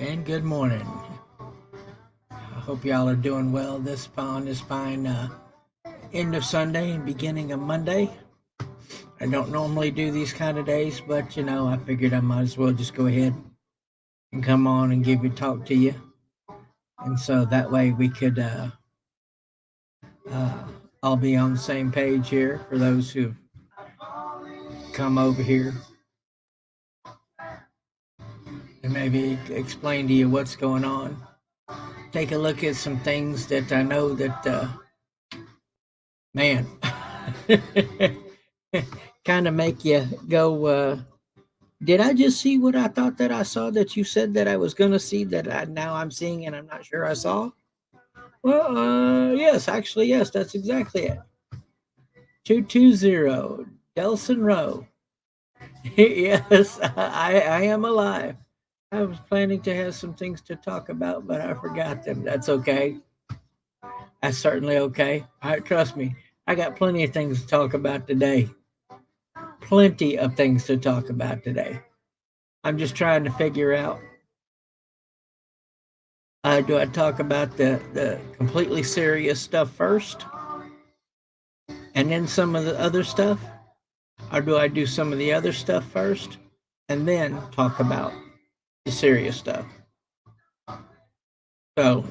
and good morning. I hope y'all are doing well on this fine end of Sunday and beginning of Monday. I don't normally do these kind of days, but I figured I might as well just go ahead and come on and give you talk to you, and so that way we could uh, all be on the same page here for those who come over here and maybe explain to you what's going on. Take a look at some things that I know that man kind of make you go, did I just see what I thought that I saw that you said that I was going to see now I'm seeing and I'm not sure I saw? Well, yes, actually, yes, that's exactly it. 220 Delson Row. Yes, I am alive. I was planning to have some things to talk about, but I forgot them. That's okay. That's certainly okay. Trust me, I got plenty of things to talk about today. Plenty of things to talk about today. I'm just trying to figure out, do I talk about the completely serious stuff first and then some of the other stuff? Or do I do some of the other stuff first and then talk about the serious stuff? So,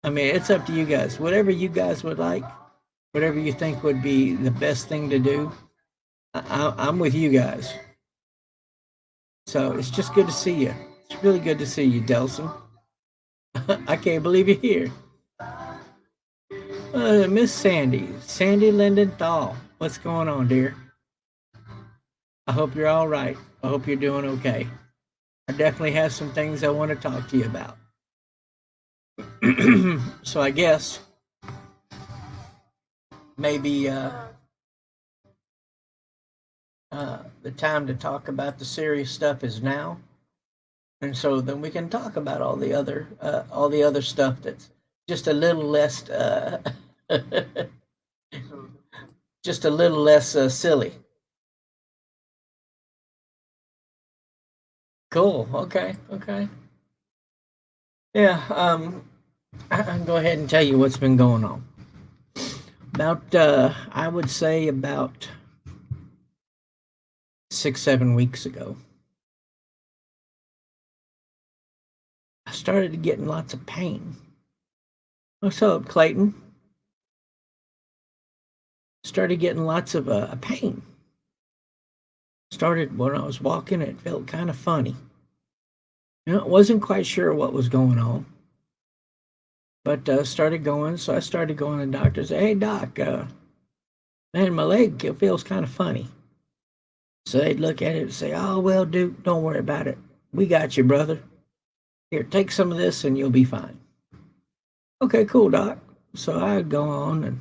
I mean, it's up to you guys. Whatever you guys would like, whatever you think would be the best thing to do, I'm with you guys. So it's just good to see you. It's really good to see you, Delson. I can't believe you're here. Miss Sandy Lindenthal. What's going on, dear? I hope you're all right. I hope you're doing okay. I definitely have some things I want to talk to you about. So I guess maybe the time to talk about the serious stuff is now, and so then we can talk about all the other stuff that's just a little less just a little less silly. Cool. Okay. Okay. Yeah. I can go ahead and tell you what's been going on. About I would say about 6 7 weeks ago, I started getting lots of pain. What's up, Clayton? Started getting lots of pain. Started when I was walking, it felt kind of funny. I wasn't quite sure what was going on, but started going. So I started going to the doctor and say, "Hey, doc, man, my leg feels kind of funny." So they'd look at it and say, "Oh, well, dude, don't worry about it. We got you, brother. Here, take some of this and you'll be fine." Okay, cool, doc. So I'd go on and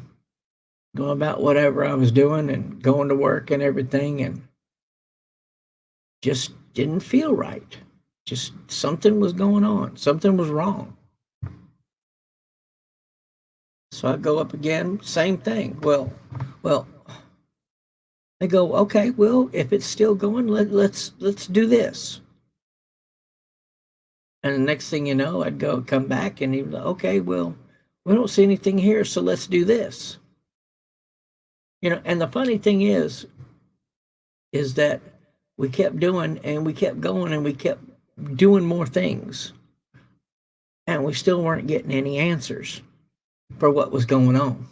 go about whatever I was doing and going to work and everything, and just didn't feel right. Just something was going on. Something was wrong. So I go up again, same thing. Well, they go, okay, well, if it's still going, let's do this. And the next thing you know, I'd come back, and he'd be like, okay, well, we don't see anything here, so let's do this. And the funny thing is that we kept doing, and we kept going, and we kept doing more things, and we still weren't getting any answers for what was going on.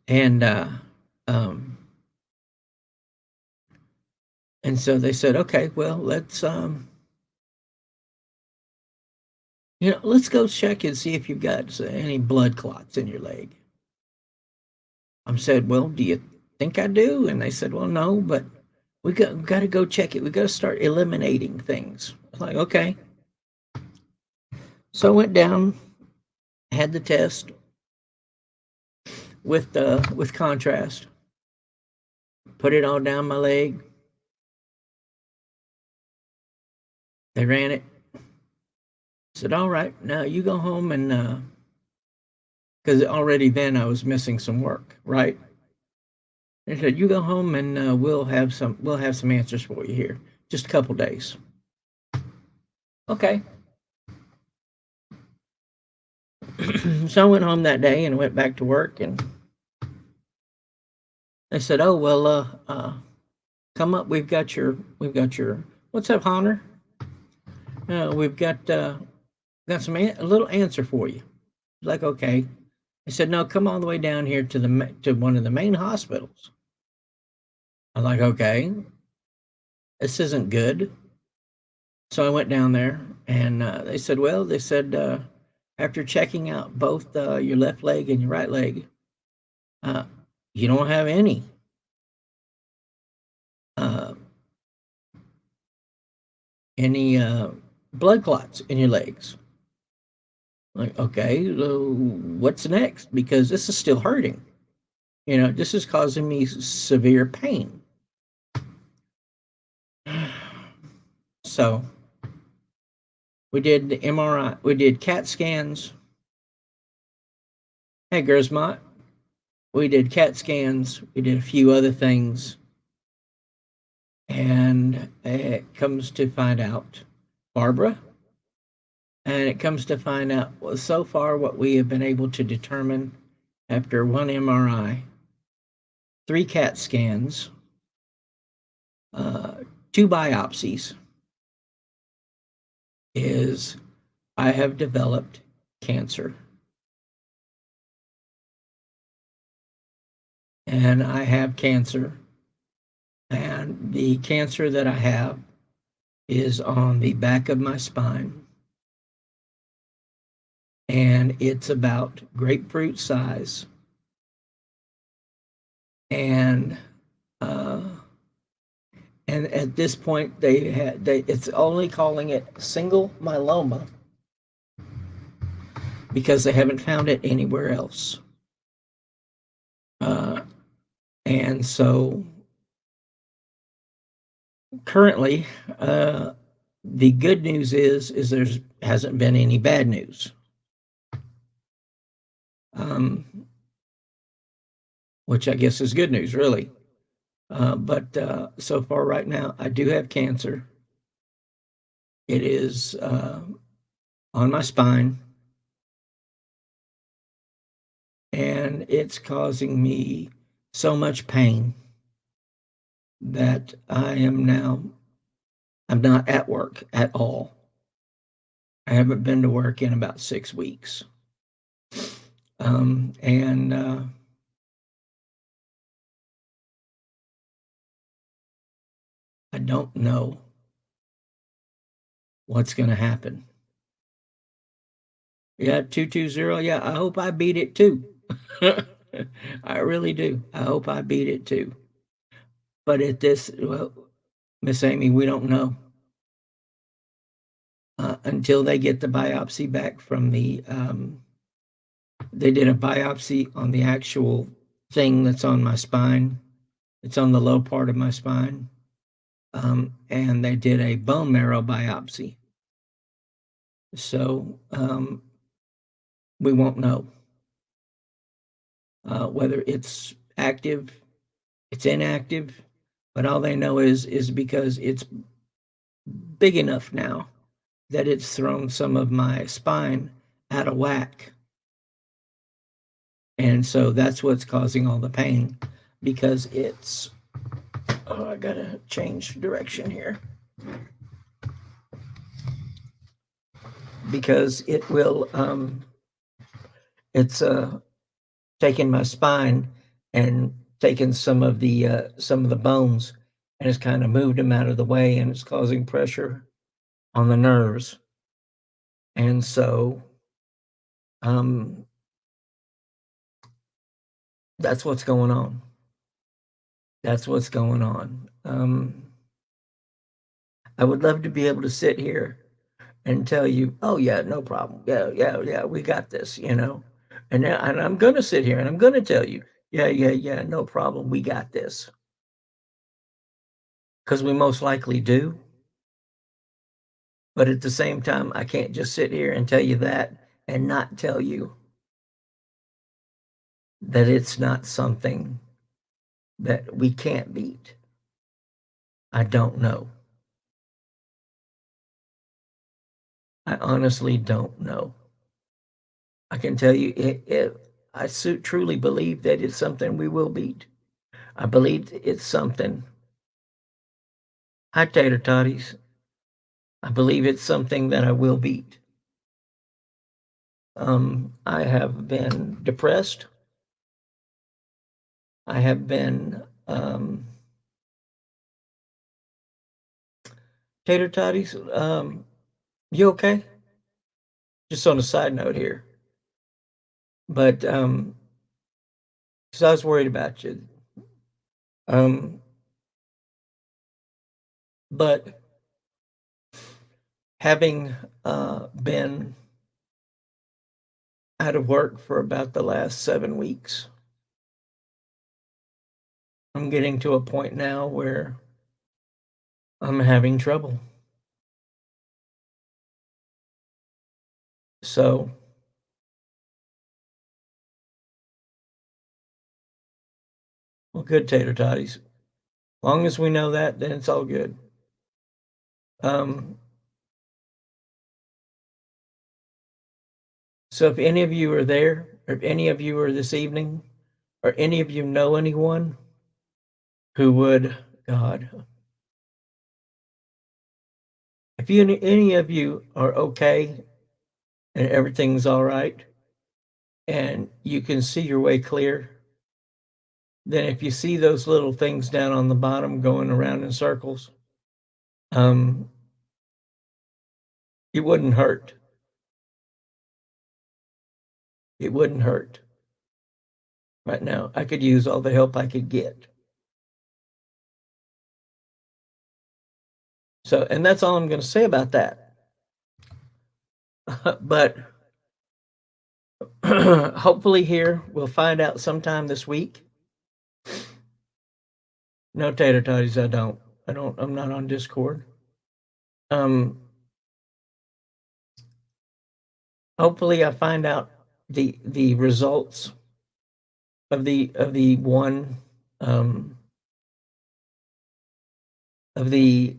And and so they said, okay, well, let's go check and see if you've got any blood clots in your leg. I said, well, do you think I do? And they said, well, no, but we got to go check it. We got to start eliminating things. I was like, okay. So I went down, had the test with contrast, put it all down my leg. They ran it. Said, all right, now you go home, and because already then I was missing some work, right? They said, you go home, and we'll have some answers for you here, just a couple days. Okay. So I went home that day and went back to work, and they said, "Oh well, come up. We've got your. What's up, Honor? We've got a little answer for you." Like, okay. I said, "No, come all the way down here to one of the main hospitals." I'm like, "Okay, this isn't good." So I went down there, and they said, "Well, after checking out both your left leg and your right leg, uh, you don't have uh, any blood clots in your legs." Like, okay, what's next? Because this is still hurting. This is causing me severe pain. So we did the MRI, we did CAT scans. Hey, Gersmont, we did CAT scans, we did a few other things, and it comes to find out, Barbara, and it comes to find out, well, so far what we have been able to determine after one MRI, three CAT scans, uh, two biopsies, is I have developed cancer. And I have cancer. And the cancer that I have is on the back of my spine. And it's about grapefruit size. And uh, and at this point, it's only calling it single myeloma because they haven't found it anywhere else. Uh, and so currently, the good news is there's hasn't been any bad news. Um, which I guess is good news, really. But so far, right now, I do have cancer. It is on my spine, and it's causing me so much pain that I'm not at work at all. I haven't been to work in about 6 weeks. And I don't know what's going to happen. Yeah, 220. Yeah, I hope I beat it too. I really do. I hope I beat it too. But well, Miss Amy, we don't know until they get the biopsy back from the. They did a biopsy on the actual thing that's on my spine. It's on the low part of my spine, and they did a bone marrow biopsy. So we won't know whether it's active, it's inactive, but all they know is because it's big enough now that it's thrown some of my spine out of whack. And so that's what's causing all the pain because I gotta change direction here. Because it's taken my spine and taken some of the bones and has kind of moved them out of the way, and it's causing pressure on the nerves. And so um, that's what's going on. That's what's going on. I would love to be able to sit here and tell you, "Oh yeah, no problem. Yeah, yeah, yeah, we got this," And I'm going to sit here and I'm going to tell you, "Yeah, yeah, yeah, no problem. We got this." Because we most likely do. But at the same time, I can't just sit here and tell you that and not tell you that it's not something that we can't beat. I don't know. I honestly don't know. I can tell you, truly believe that it's something we will beat. I believe it's something. Hi, Tater Totties. I believe it's something that I will beat. I have been depressed. I have been Tater Totties. You okay? Just on a side note here, but because I was worried about you. Um, but having been out of work for about the last 7 weeks, I'm getting to a point now where I'm having trouble. So, well, good Tater Totties. Long as we know that, then it's all good. Um, so if any of you are there, or if any of you are this evening, or any of you know anyone who would, God, if any of you are okay and everything's all right, and you can see your way clear, then if you see those little things down on the bottom going around in circles, um, it wouldn't hurt. It wouldn't hurt. Right now, I could use all the help I could get. So, and that's all I'm going to say about that. But hopefully, here we'll find out sometime this week. No, Tater Totties, I don't. I'm not on Discord. Um, hopefully, I find out the results of the one of the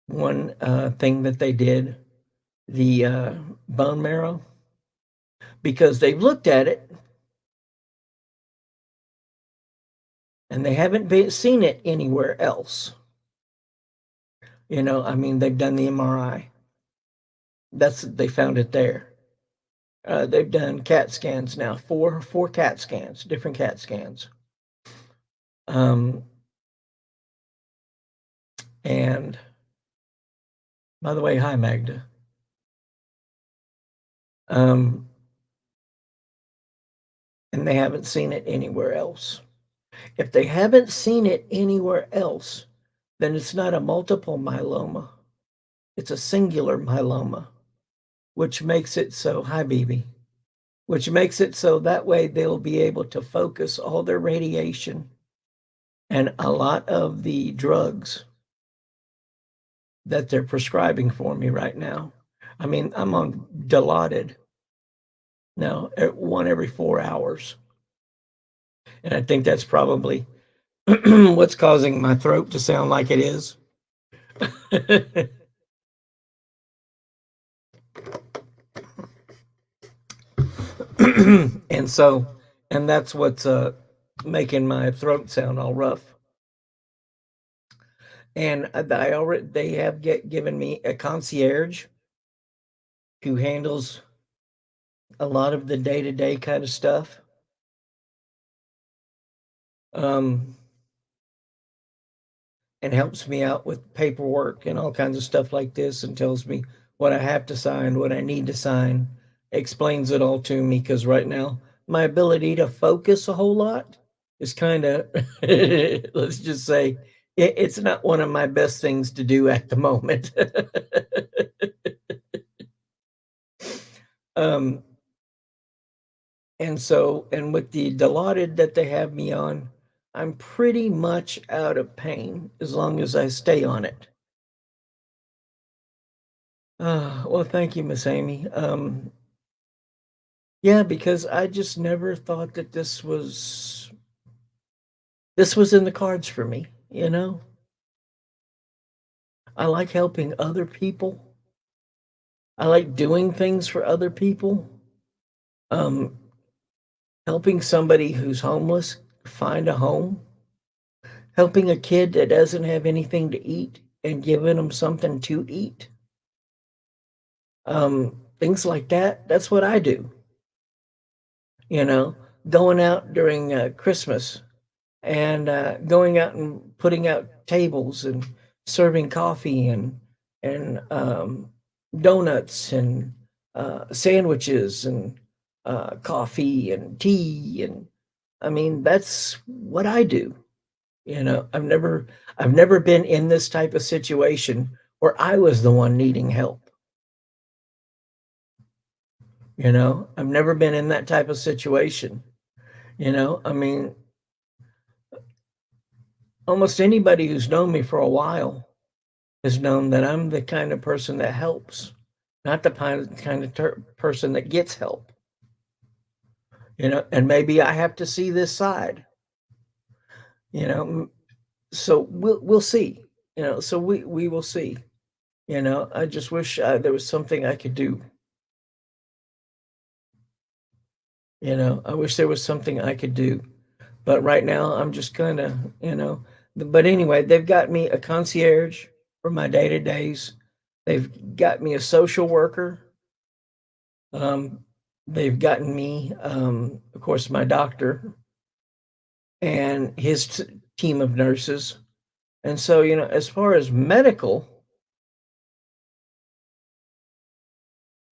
one thing that they did, the bone marrow, because they've looked at it and they haven't seen it anywhere else. You know, I mean, they've done the MRI. They found it there. They've done CAT scans now, four CAT scans, different CAT scans. And by the way, hi Magda. And they haven't seen it anywhere else. If they haven't seen it anywhere else, then it's not a multiple myeloma. It's a singular myeloma, which makes it so, hi, BB, which makes it so that way they'll be able to focus all their radiation and a lot of the drugs that they're prescribing for me right now. I mean, I'm on Dilaudid now, one every 4 hours. And I think that's probably what's causing my throat to sound like it is. and so, and that's what's making my throat sound all rough. And they have given me a concierge who handles a lot of the day-to-day kind of stuff. And helps me out with paperwork and all kinds of stuff like this, and tells me what I have to sign, what I need to sign, explains it all to me, because right now my ability to focus a whole lot is kind of, let's just say, it's not one of my best things to do at the moment. um, and so, and with the Dilaudid that they have me on, I'm pretty much out of pain as long as I stay on it. Well, thank you, Miss Amy. Yeah, because I just never thought that this was in the cards for me, you know? I like helping other people. I like doing things for other people. Um, Helping somebody who's homeless find a home, helping a kid that doesn't have anything to eat and giving them something to eat. Things like that. That's what I do. You know, going out during Christmas and going out and putting out tables and serving coffee and donuts and sandwiches and coffee and tea and I mean that's what I do. You know, I've never been in this type of situation where I was the one needing help. You know, I've never been in that type of situation. You know, I mean, almost anybody who's known me for a while has known that I'm the kind of person that helps, not the kind of person that gets help. You know, and maybe I have to see this side. You know, so we'll see. You know, so we will see. You know, I just wish there was something I could do. You know, I wish there was something I could do. But right now, I'm just kind of, you know. But anyway, they've got me a concierge for my day to days. They've got me a social worker. Um, they've gotten me, of course, my doctor and his team of nurses. And so, you know, as far as medical,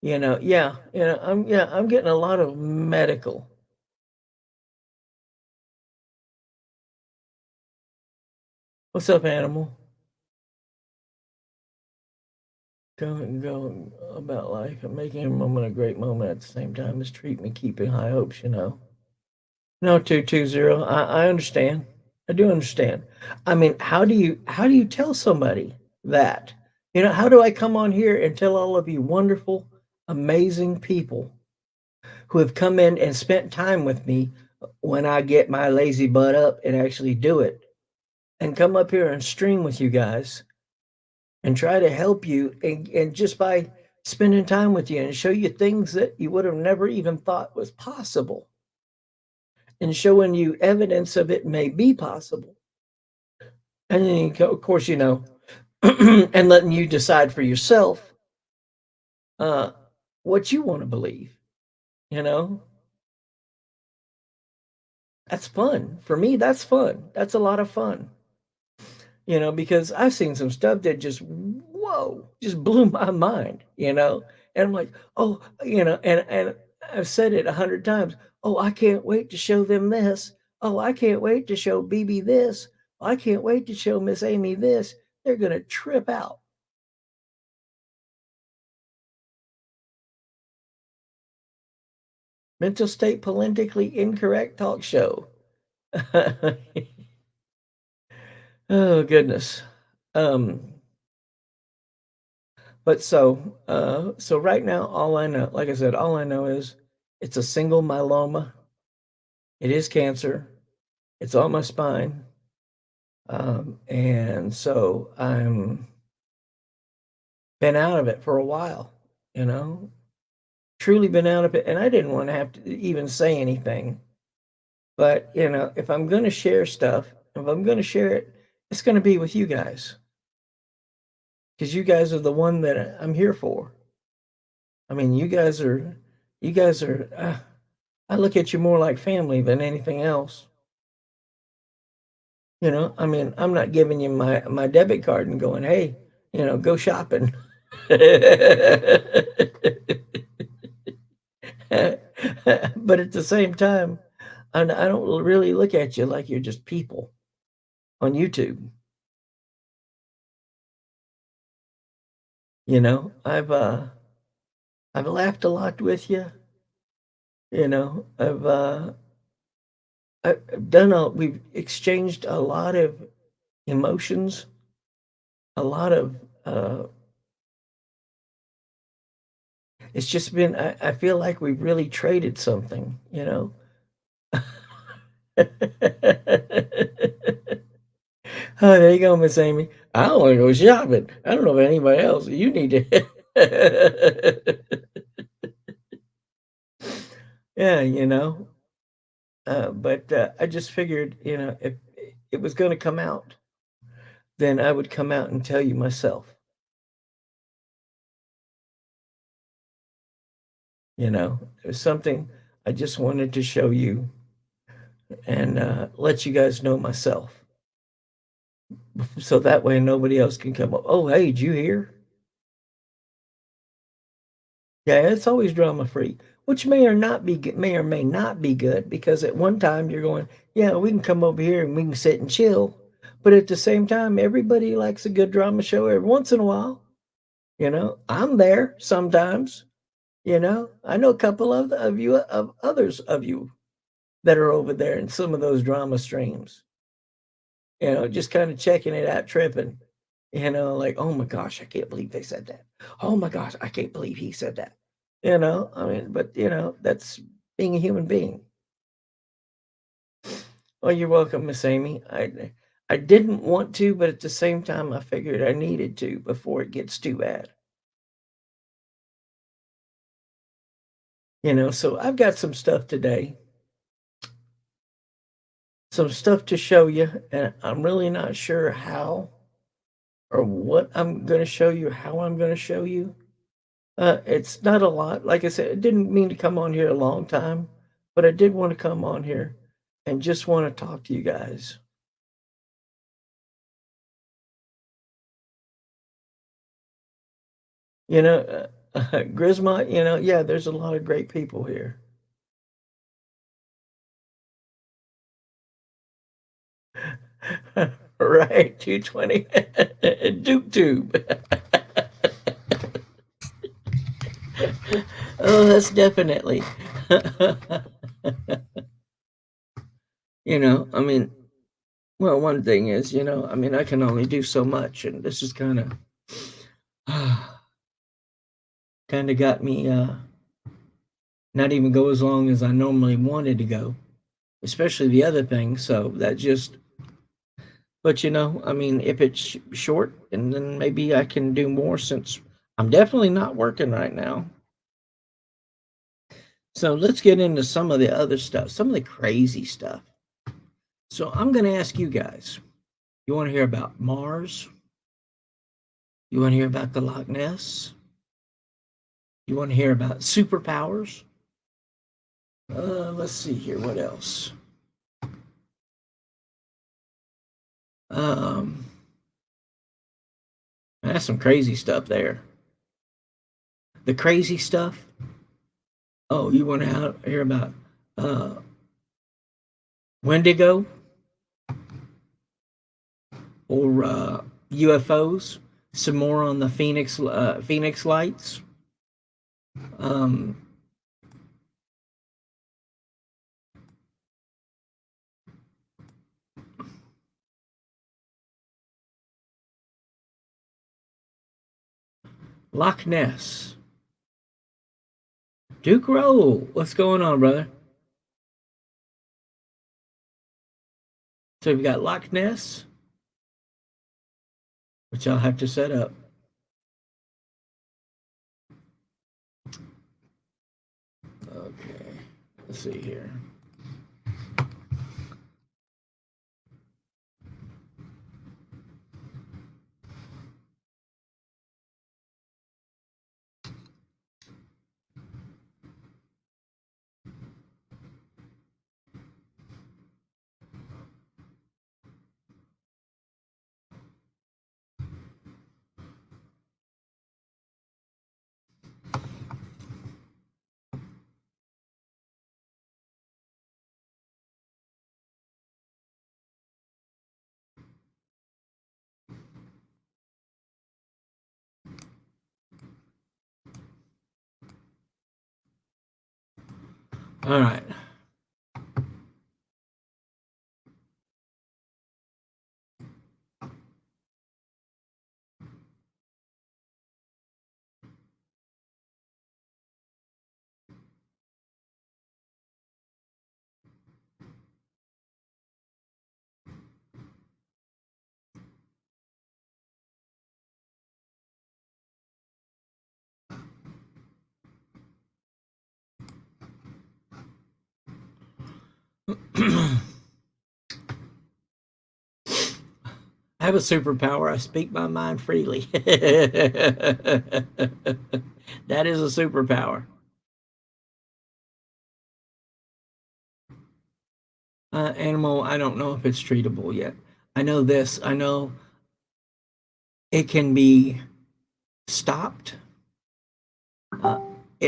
I'm getting a lot of medical. What's up, animal? Going about life and making a moment a great moment at the same time as treat me, keeping high hopes, you know. No, 220. I understand. I do understand. I mean, how do you tell somebody that? You know, how do I come on here and tell all of you wonderful, amazing people who have come in and spent time with me when I get my lazy butt up and actually do it and come up here and stream with you guys and try to help you and just by spending time with you and show you things that you would have never even thought was possible and showing you evidence of it may be possible. And then, of course, you know, and letting you decide for yourself uh, what you want to believe. You know, that's fun. For me, that's fun. That's a lot of fun. You know, because I've seen some stuff that just, whoa, just blew my mind, you know? And I'm like, oh, you know, and I've said it 100 times. Oh, I can't wait to show them this. Oh, I can't wait to show BB this. I can't wait to show Miss Amy this. They're going to trip out. Mental state politically incorrect talk show. Oh, goodness. Um, But so right now, all I know, like I said, all I know is it's a single myeloma. It is cancer. It's on my spine. And so I'm been out of it for a while, you know, truly been out of it. And I didn't want to have to even say anything. But, you know, if I'm going to share stuff, if I'm going to share it, it's going to be with you guys because you guys are the one that I'm here for. I mean, you guys are, I look at you more like family than anything else. You know, I mean, I'm not giving you my debit card and going, "Hey, you know, go shopping." But at the same time, I don't really look at you like you're just people on YouTube. You know, I've laughed a lot with you. You know, I've done a we've exchanged a lot of emotions, a lot of it's just been I feel like we've really traded something, you know? Oh, there you go, Miss Amy. I don't want to go shopping. I don't know about anybody else. You need to. Yeah, but I just figured, if it was going to come out, then I would come out and tell you myself. It was something I just wanted to show you and let you guys know myself. So that way nobody else can come up. Oh, hey, did you hear? Yeah, it's always drama free, which may or may not be good because at one time you're going, yeah, we can come over here and we can sit and chill. But at the same time, everybody likes a good drama show every once in a while. I'm there sometimes. I know a couple of others of you that are over there in some of those drama streams. Just kind of checking it out, tripping. Like, oh my gosh, I can't believe they said that. Oh my gosh, I can't believe he said that. I mean, but that's being a human being. Oh, you're welcome, Miss Amy. I didn't want to, but at the same time, I figured I needed to before it gets too bad. So I've got some stuff today, some stuff to show you, and I'm really not sure how or what I'm going to show you, how I'm going to show you. It's not a lot. Like I said, I didn't mean to come on here a long time, but I did want to come on here and just want to talk to you guys. Grisma, yeah, there's a lot of great people here. Right, 220 Duke Tube. Oh, that's definitely. I mean, well, one thing is, I mean, I can only do so much, and this is kind of kind of got me not even go as long as I normally wanted to go, especially the other thing. So that just, but I mean, if it's short, and then maybe I can do more since I'm definitely not working right now. So let's get into some of the other stuff, some of the crazy stuff. So I'm going to ask you guys, you want to hear about Mars? You want to hear about the Loch Ness? You want to hear about superpowers? Let's see here. What else? Um, that's some crazy stuff there. The crazy stuff. Oh, you want to hear about uh, Wendigo or UFOs? Some more on the Phoenix lights. Um, Loch Ness. Duke Roll. What's going on, brother? So we've got Loch Ness, which I'll have to set up. Okay, let's see here. All right. I have a superpower. I speak my mind freely. That is a superpower. Animal, I don't know if it's treatable yet. I know this. I know it can be stopped. Uh,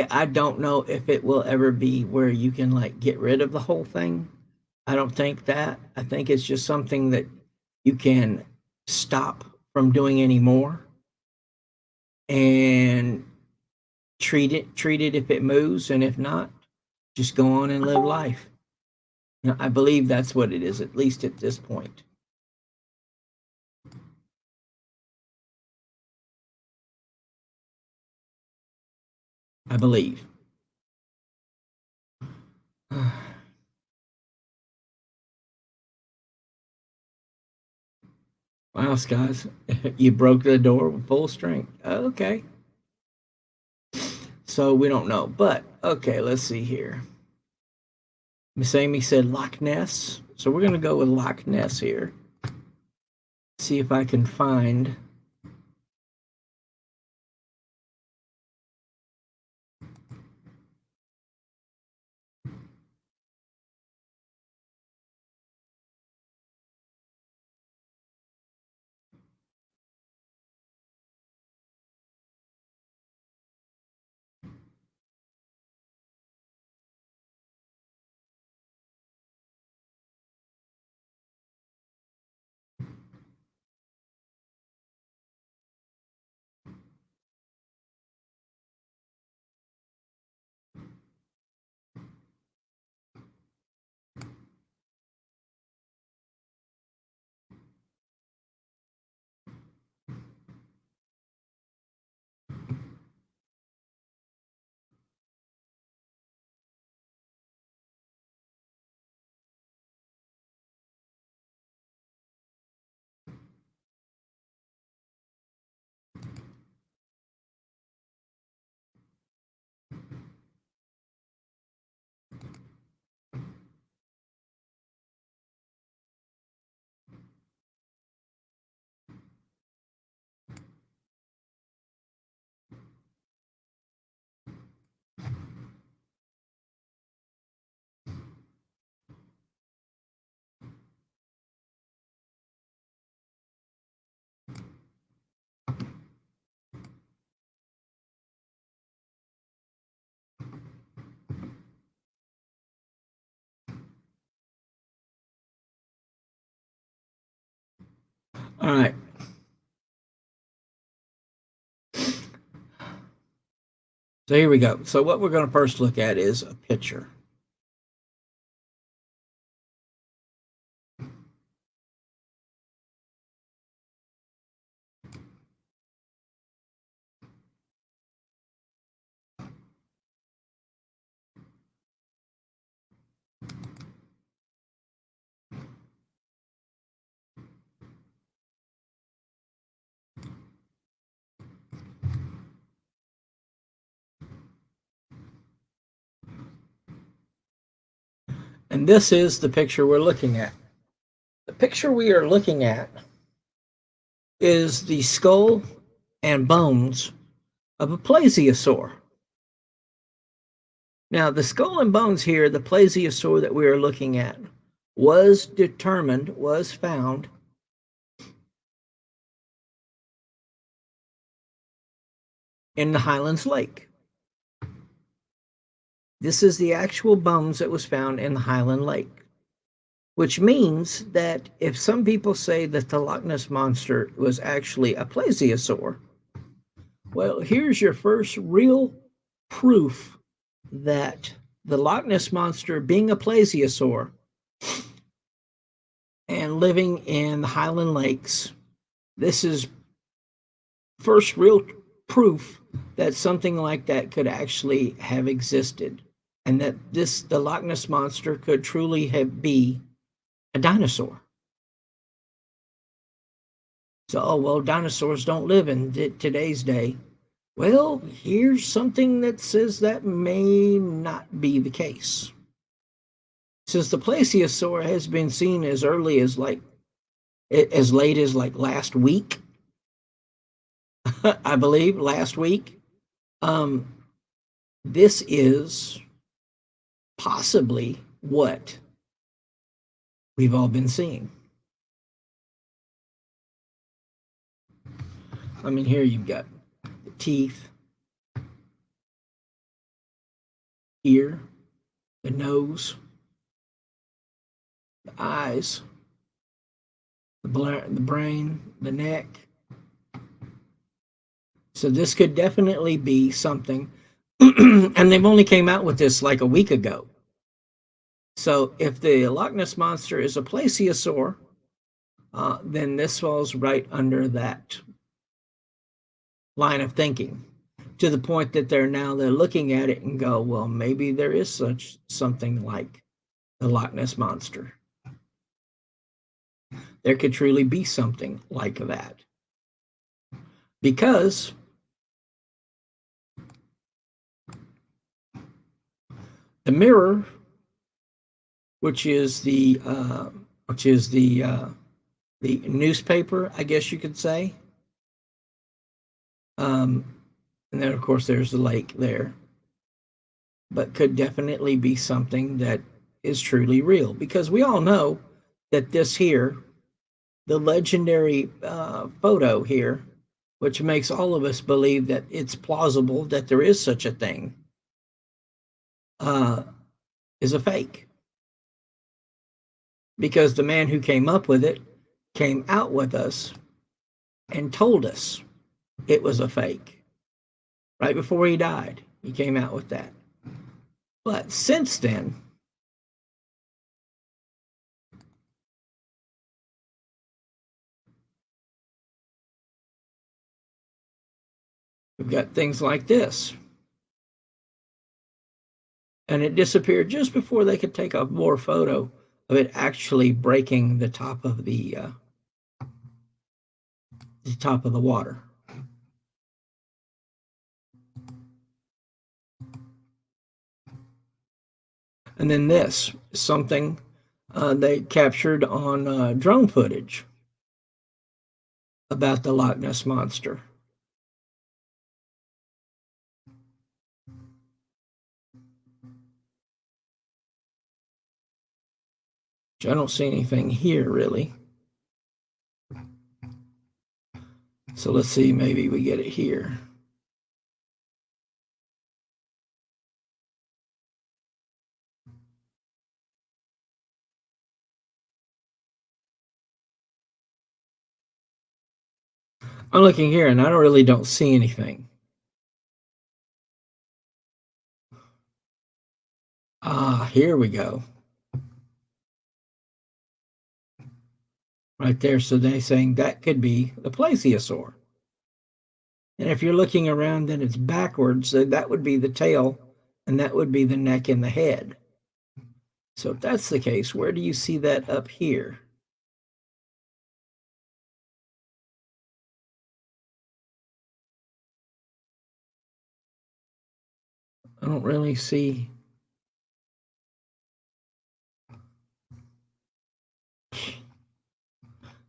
I don't know if it will ever be where you can like get rid of the whole thing. I don't think that. I think it's just something that you can stop from doing anymore and treat it if it moves, and if not, just go on and live life. You know, I believe that's what it is, at least at this point. I believe. Wow, Skies, you broke the door with full strength. Okay. So we don't know. But okay, let's see here. Miss Amy said Loch Ness. So we're going to go with Loch Ness here. See if I can find. All right. So here we go. So what we're going to first look at is a picture. And this is the picture we're looking at. The picture we are looking at is the skull and bones of a plesiosaur. Now, the skull and bones here, the plesiosaur that we are looking at, was determined, was found in the Highlands Lake. This is the actual bones that was found in the Highland Lake, which means that if some people say that the Loch Ness Monster was actually a plesiosaur, well, here's your first real proof that the Loch Ness Monster, being a plesiosaur and living in the Highland Lakes, this is first real proof that something like that could actually have existed, and that the Loch Ness Monster could truly be a dinosaur. So, oh, well, dinosaurs don't live in today's day. Well, here's something that says that may not be the case. since the plesiosaur has been seen as early as as late as last week, I believe last week. This is possibly what we've all been seeing. I mean, here you've got the teeth, ear, the nose, the eyes, the brain, the neck. So this could definitely be something. And they've only came out with this like a week ago. So if the Loch Ness Monster is a plesiosaur, then this falls right under that line of thinking, to the point that they're looking at it and go, well, maybe there is such something like the Loch Ness Monster. There could truly be something like that. Because the Mirror, which is the newspaper, I guess you could say. And then, of course, there's the lake there. But could definitely be something that is truly real. Because we all know that this here, the legendary photo here, which makes all of us believe that it's plausible that there is such a thing, is a fake. Because the man who came up with it came out with us and told us it was a fake. Right before he died, he came out with that. But since then, we've got things like this. And it disappeared just before they could take a more photo of it actually breaking the top of the water. And then this, something they captured on drone footage about the Loch Ness Monster. I don't see anything here, really. So let's see, maybe we get it here. I'm looking here, and I don't see anything. Here we go. Right there. So they're saying that could be the plesiosaur. And if you're looking around, then it's backwards. So that would be the tail, and that would be the neck and the head. So if that's the case, where do you see that up here? I don't really see.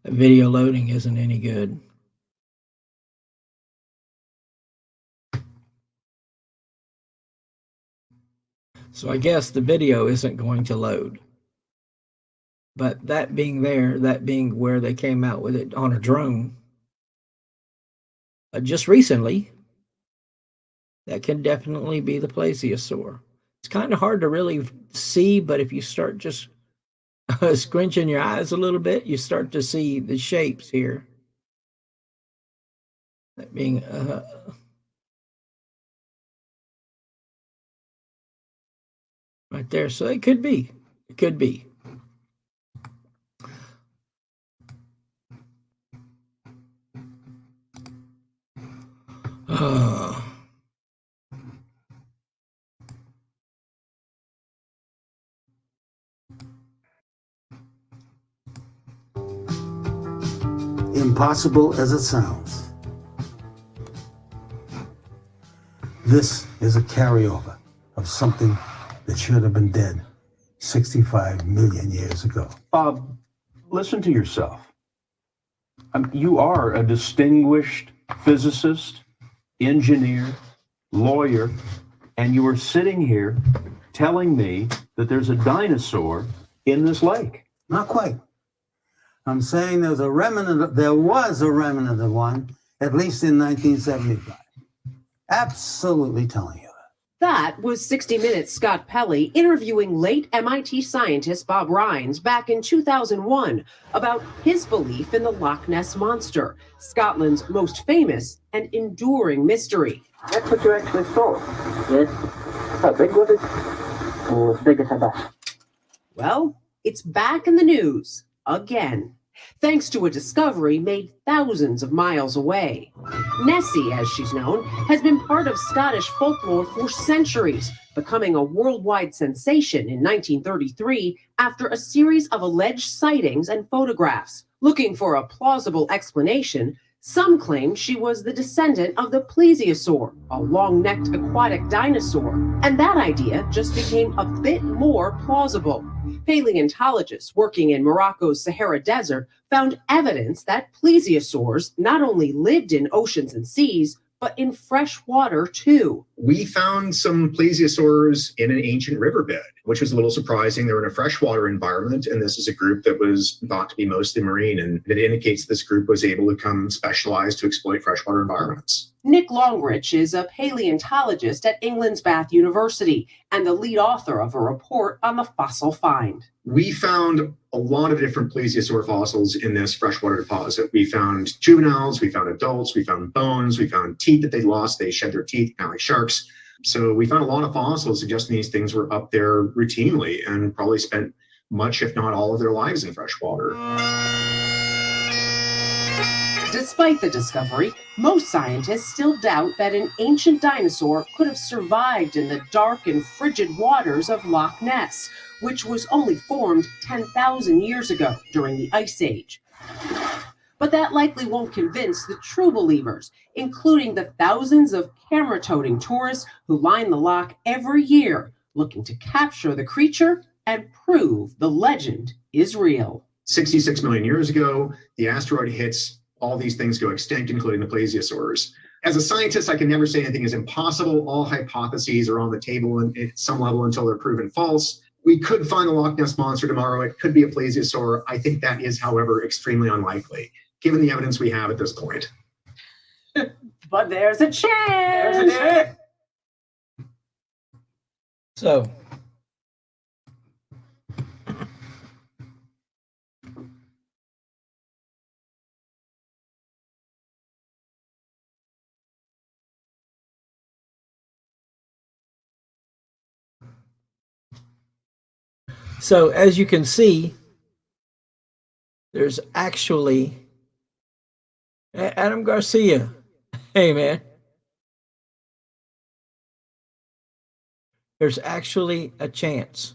The video loading isn't any good. So I guess the video isn't going to load. But that being there, that being where they came out with it on a drone, just recently, that can definitely be the plesiosaur. It's kind of hard to really see, but if you start just squinching your eyes a little bit, you start to see the shapes here. That being right there. So it could be. It could be. Impossible as it sounds, this is a carryover of something that should have been dead 65 million years ago. Bob, listen to yourself. You are a distinguished physicist, engineer, lawyer, and you are sitting here telling me that there's a dinosaur in this lake. Not quite. I'm saying there was a remnant of one, at least in 1975. Absolutely telling you that. That was 60 Minutes' Scott Pelley interviewing late MIT scientist Bob Rines back in 2001 about his belief in the Loch Ness Monster, Scotland's most famous and enduring mystery. That's what you actually saw? Yes. How big was it? Oh, as big as a bus. Well, it's back in the news again, thanks to a discovery made thousands of miles away. Nessie, as she's known, has been part of Scottish folklore for centuries, becoming a worldwide sensation in 1933 after a series of alleged sightings and photographs. Looking for a plausible explanation, some claim she was the descendant of the plesiosaur, a long-necked aquatic dinosaur, and that idea just became a bit more plausible. Paleontologists working in Morocco's Sahara Desert found evidence that plesiosaurs not only lived in oceans and seas, but in fresh water too. We found some plesiosaurs in an ancient riverbed, which was a little surprising. They were in a freshwater environment, and this is a group that was thought to be mostly marine, and it indicates this group was able to become specialized to exploit freshwater environments. Nick Longrich is a paleontologist at England's Bath University and the lead author of a report on the fossil find. We found a lot of different plesiosaur fossils in this freshwater deposit. We found juveniles, we found adults, we found bones, we found teeth that they lost. They shed their teeth, kind of like sharks. So we found a lot of fossils suggesting these things were up there routinely and probably spent much, if not all, of their lives in freshwater. Despite the discovery, most scientists still doubt that an ancient dinosaur could have survived in the dark and frigid waters of Loch Ness, which was only formed 10,000 years ago during the Ice Age. But that likely won't convince the true believers, including the thousands of camera-toting tourists who line the loch every year, looking to capture the creature and prove the legend is real. 66 million years ago, the asteroid hits, all these things go extinct, including the plesiosaurs. As a scientist, I can never say anything is impossible. All hypotheses are on the table at some level until they're proven false. We could find the Loch Ness Monster tomorrow. It could be a plesiosaur. I think that is, however, extremely unlikely, given the evidence we have at this point. But there's a chance! So, as you can see, there's actually Adam Garcia. Hey, man. There's actually a chance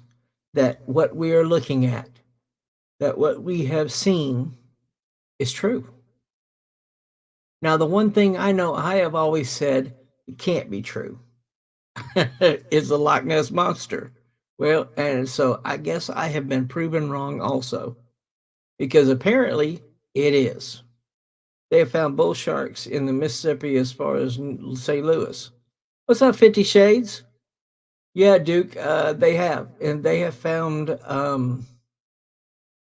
that what we are looking at, that what we have seen is true. Now, the one thing I know I have always said it can't be true is the Loch Ness Monster. Well, and so I guess I have been proven wrong also, because apparently it is. They have found bull sharks in the Mississippi as far as St. Louis. What's up, 50 Shades? Yeah, Duke, they have. And they have found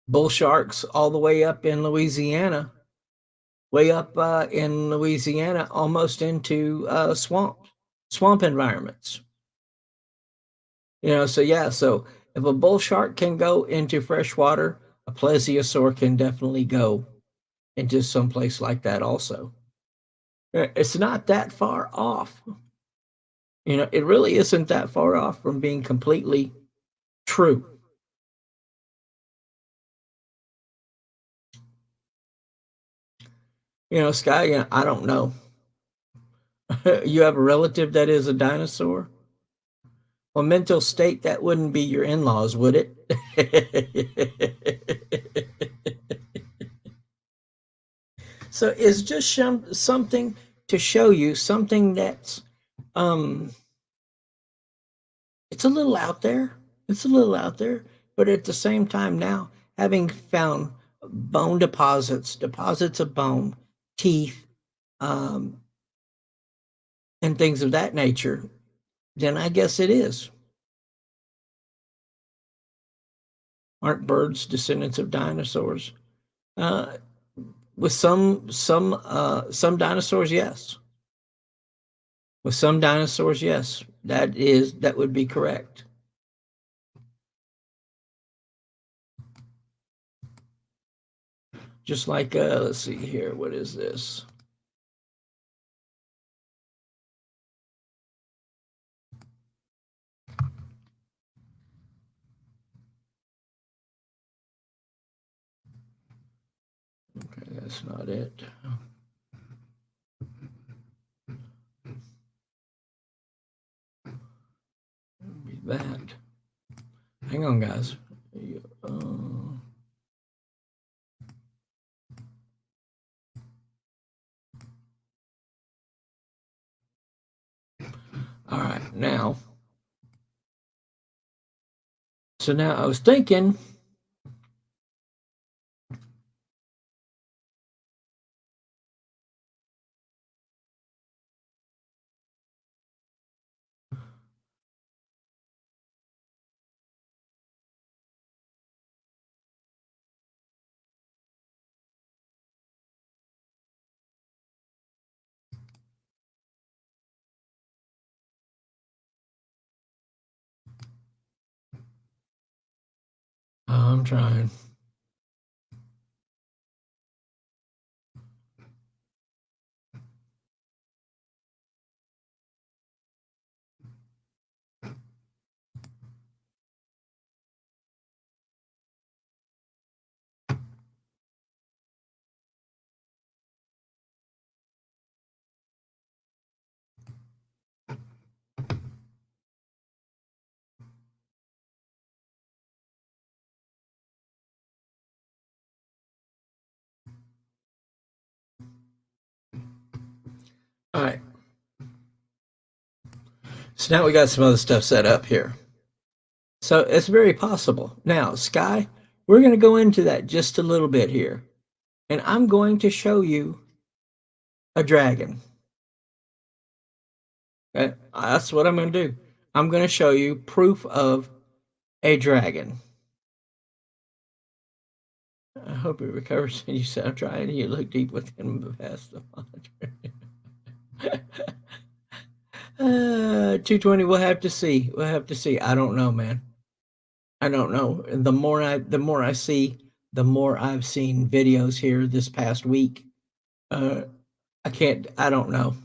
bull sharks all the way up in Louisiana, almost into swamp environments. You know, so if a bull shark can go into fresh water, a plesiosaur can definitely go into some place like that also. It's not that far off. You know, it really isn't that far off from being completely true. You know, Sky, I don't know. You have a relative that is a dinosaur? Well, mental state, that wouldn't be your in-laws, would it? So it's just something to show you, something that's it's a little out there, It's a little out there, but at the same time now, having found bone deposits of bone, teeth, um, and things of that nature, then I guess it is. Aren't birds descendants of dinosaurs? Uh, with some dinosaurs, yes. With some dinosaurs, yes. That would be correct. Just like let's see here, what is this? Okay, that's not it. Be that. Hang on, guys. All right, now. So now I was thinking. I'm trying. All right. So now we got some other stuff set up here. So it's very possible. Now, Sky, we're going to go into that just a little bit here. And I'm going to show you a dragon. Okay? That's what I'm going to do. I'm going to show you proof of a dragon. I hope it recovers. And you said, I'm trying. You look deep within the past. 220. We'll have to see. We'll have to see. I don't know, man. I don't know. The more I see, the more I've seen videos here this past week. I don't know.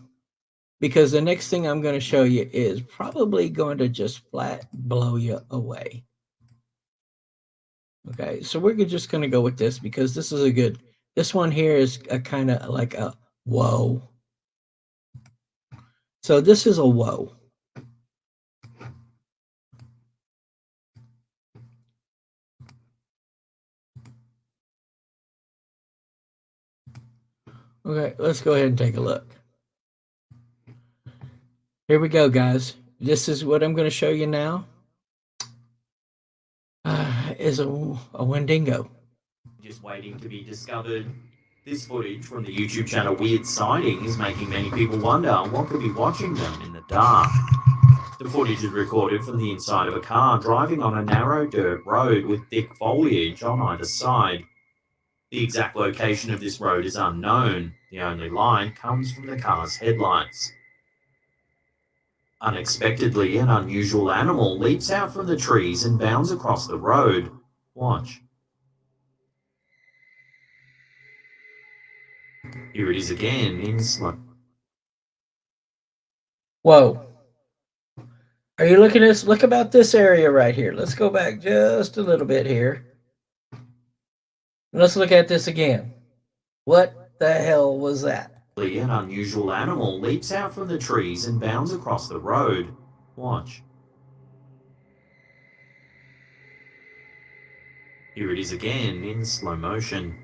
Because the next thing I'm going to show you is probably going to just flat blow you away. Okay, so we're just going to go with this because this is this one here is a kind of like a whoa. So this is a whoa. Okay, let's go ahead and take a look. Here we go, guys. This is what I'm going to show you now. Is a Wendigo. Just waiting to be discovered. This footage from the YouTube channel Weird Sightings is making many people wonder what could be watching them in the dark. The footage is recorded from the inside of a car driving on a narrow dirt road with thick foliage on either side. The exact location of this road is unknown. The only light comes from the car's headlights. Unexpectedly, an unusual animal leaps out from the trees and bounds across the road. Watch. Here it is again in slow. Whoa. Are you looking at this? Look about this area right here. Let's go back just a little bit here. Let's look at this again. What the hell was that? An unusual animal leaps out from the trees and bounds across the road. Watch. Here it is again in slow motion.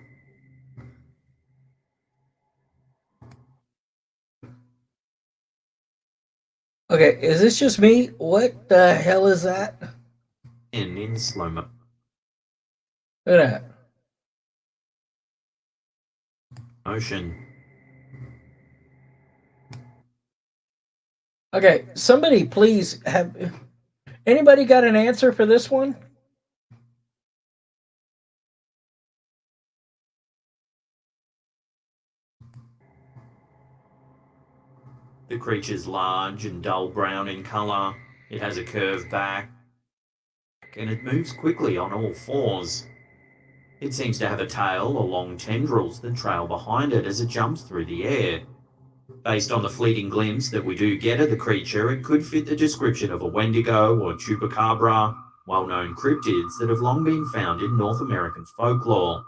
Okay, is this just me? What the hell is that? in slow Look at that. motion. Okay, somebody please have. Anybody got an answer for this one? The creature's large and dull brown in color. It has a curved back, and it moves quickly on all fours. It seems to have a tail or long tendrils that trail behind it as it jumps through the air. Based on the fleeting glimpse that we do get of the creature, it could fit the description of a Wendigo or Chupacabra, well-known cryptids that have long been found in North American folklore.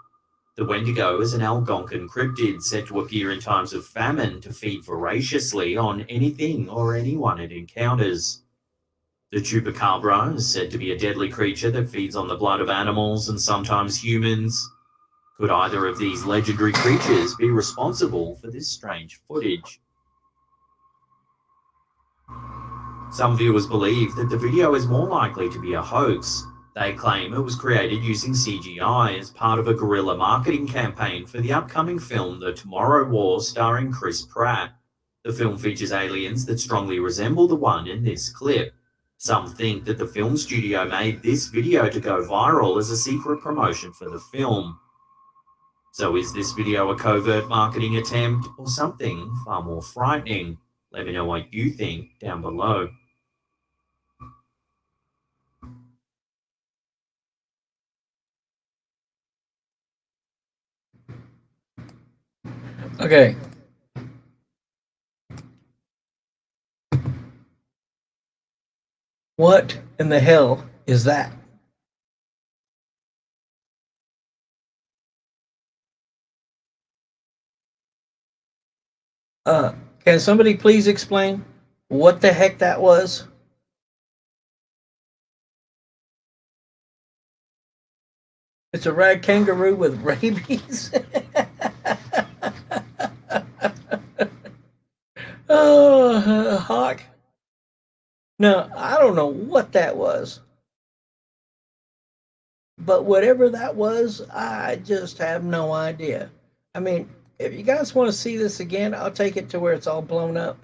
The Wendigo is an Algonquin cryptid said to appear in times of famine to feed voraciously on anything or anyone it encounters. The Chupacabra is said to be a deadly creature that feeds on the blood of animals and sometimes humans. Could either of these legendary creatures be responsible for this strange footage? Some viewers believe that the video is more likely to be a hoax. They claim it was created using CGI as part of a guerrilla marketing campaign for the upcoming film The Tomorrow War starring Chris Pratt. The film features aliens that strongly resemble the one in this clip. Some think that the film studio made this video to go viral as a secret promotion for the film. So is this video a covert marketing attempt or something far more frightening? Let me know what you think down below. Okay. What in the hell is that? Can somebody please explain what the heck that was? It's a rag kangaroo with rabies. Oh, hawk. No, I don't know what that was. But whatever that was, I just have no idea. I mean, if you guys want to see this again, I'll take it to where it's all blown up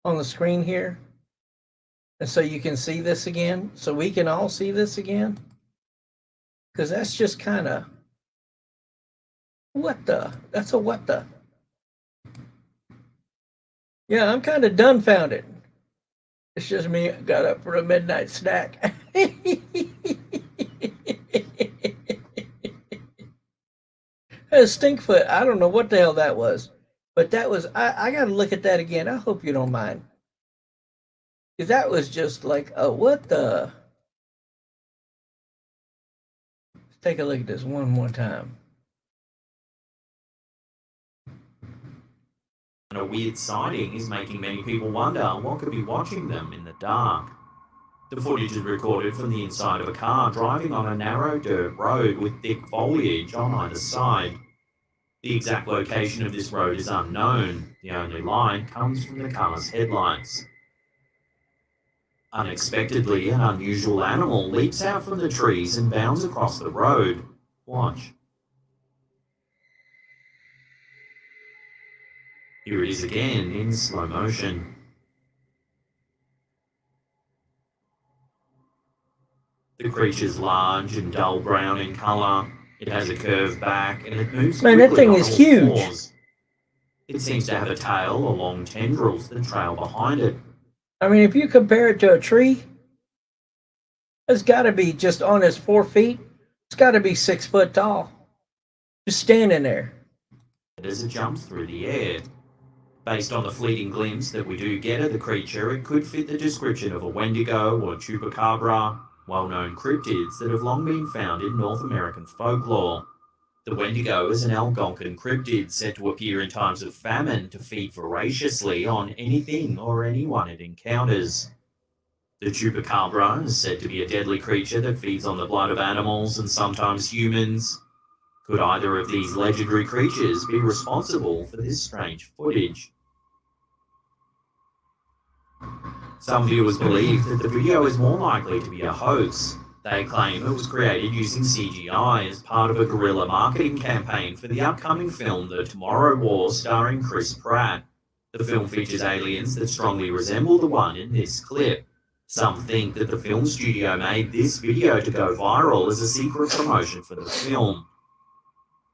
on the screen here. And so you can see this again. So we can all see this again. Because that's just kind of, what the? That's a what the? Yeah, I'm kind of dumbfounded. It's just me got up for a midnight snack. Stinkfoot, I don't know what the hell that was. But that was, I got to look at that again. I hope you don't mind. Because that was just like, oh, what the? Let's take a look at this one more time. A weird sighting is making many people wonder what could be watching them in the dark. The footage is recorded from the inside of a car driving on a narrow dirt road with thick foliage on either side. The exact location of this road is unknown. The only light comes from the car's headlights. Unexpectedly, an unusual animal leaps out from the trees and bounds across the road. Watch. Here it is again in slow motion. The creature's large and dull brown in color. It has a curved back and it moves quickly. Man, that thing on is all huge. fours. It seems to have a tail or long tendrils that trail behind it. I mean, if you compare it to a tree, it's got to be just on its 4 feet. It's got to be 6 foot tall. Just standing there. As it jumps through the air. Based on the fleeting glimpse that we do get of the creature, it could fit the description of a Wendigo or Chupacabra, well-known cryptids that have long been found in North American folklore. The Wendigo is an Algonquin cryptid said to appear in times of famine to feed voraciously on anything or anyone it encounters. The Chupacabra is said to be a deadly creature that feeds on the blood of animals and sometimes humans. Could either of these legendary creatures be responsible for this strange footage? Some viewers believe that the video is more likely to be a hoax. They claim it was created using CGI as part of a guerrilla marketing campaign for the upcoming film The Tomorrow War starring Chris Pratt. The film features aliens that strongly resemble the one in this clip. Some think that the film studio made this video to go viral as a secret promotion for the film.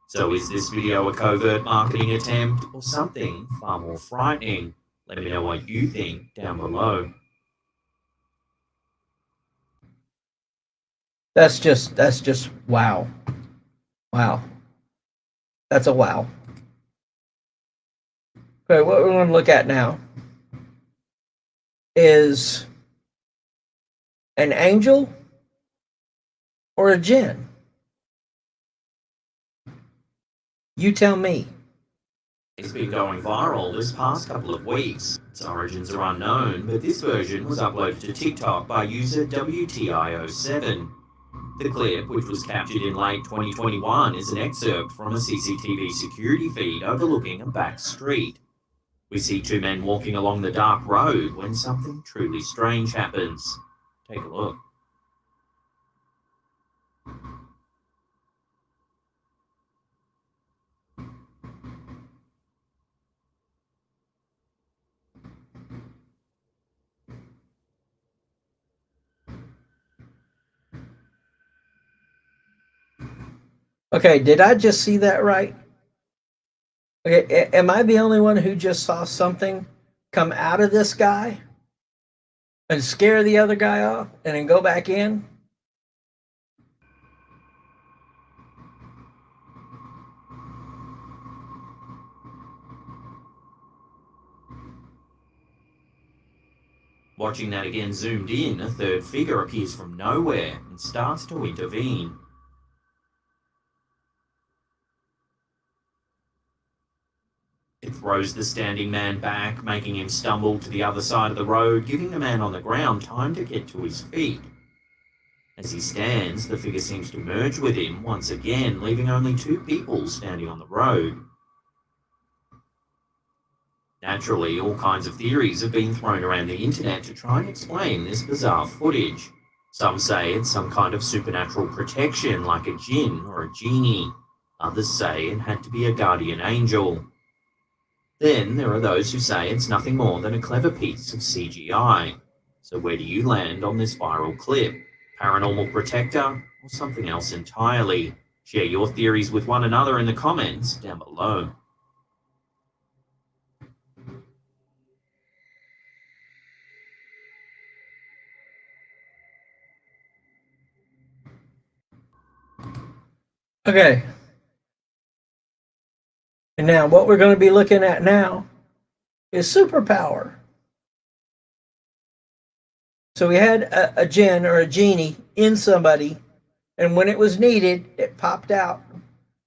So is this video a covert marketing attempt or something far more frightening? Let me know what you think down below. That's just wow. Wow. That's a wow. Okay, what we're going to look at now is an angel or a jinn. You tell me. It's been going viral this past couple of weeks. Its origins are unknown, but this version was uploaded to TikTok by user WTIO7. The clip, which was captured in late 2021, is an excerpt from a CCTV security feed overlooking a back street. We see two men walking along the dark road when something truly strange happens. Take a look. Okay, did I just see that right? Okay, am I the only one who just saw something come out of this guy and scare the other guy off and then go back in? Watching that again zoomed in, a third figure appears from nowhere and starts to intervene. It throws the standing man back, making him stumble to the other side of the road, giving the man on the ground time to get to his feet. As he stands, the figure seems to merge with him once again, leaving only two people standing on the road. Naturally, all kinds of theories have been thrown around the internet to try and explain this bizarre footage. Some say it's some kind of supernatural protection like a jinn or a genie. Others say it had to be a guardian angel. Then there are those who say it's nothing more than a clever piece of CGI. So where do you land on this viral clip? Paranormal protector or something else entirely? Share your theories with one another in the comments down below. Okay. And now what we're going to be looking at now is superpower. So we had a jinn or a genie in somebody, and when it was needed, it popped out,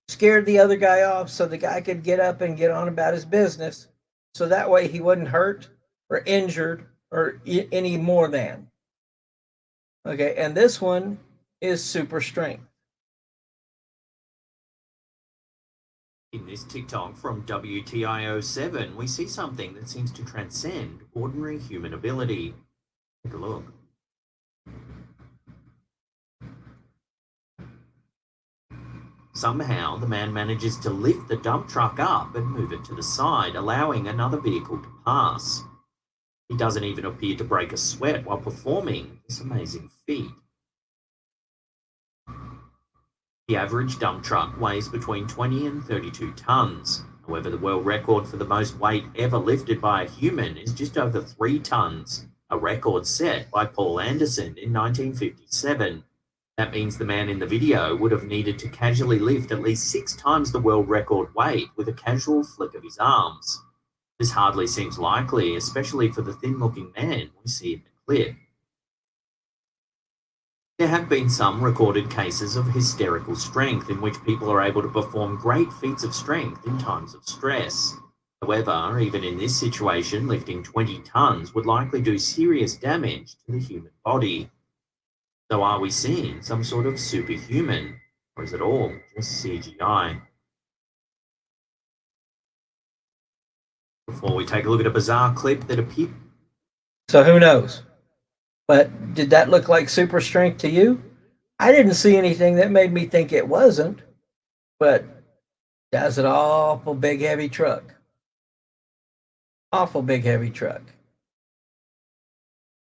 scared the other guy off so the guy could get up and get on about his business. So that way he wasn't hurt or injured or any more than. Okay, and this one is super strength. In this TikTok from WTIO7, we see something that seems to transcend ordinary human ability. Take a look. Somehow, the man manages to lift the dump truck up and move it to the side, allowing another vehicle to pass. He doesn't even appear to break a sweat while performing this amazing feat. The average dump truck weighs between 20 and 32 tons. However, the world record for the most weight ever lifted by a human is just over 3 tons, a record set by Paul Anderson in 1957. That means the man in the video would have needed to casually lift at least 6 times the world record weight with a casual flick of his arms. This hardly seems likely, especially for the thin-looking man we see in the clip. There have been some recorded cases of hysterical strength in which people are able to perform great feats of strength in times of stress. However, even in this situation, lifting 20 tons would likely do serious damage to the human body. So are we seeing some sort of superhuman, or is it all just CGI? Before we take a look at a bizarre clip that appeared... So who knows? But did that look like super strength to you? I didn't see anything that made me think it wasn't, but that's an awful big heavy truck. Awful big heavy truck.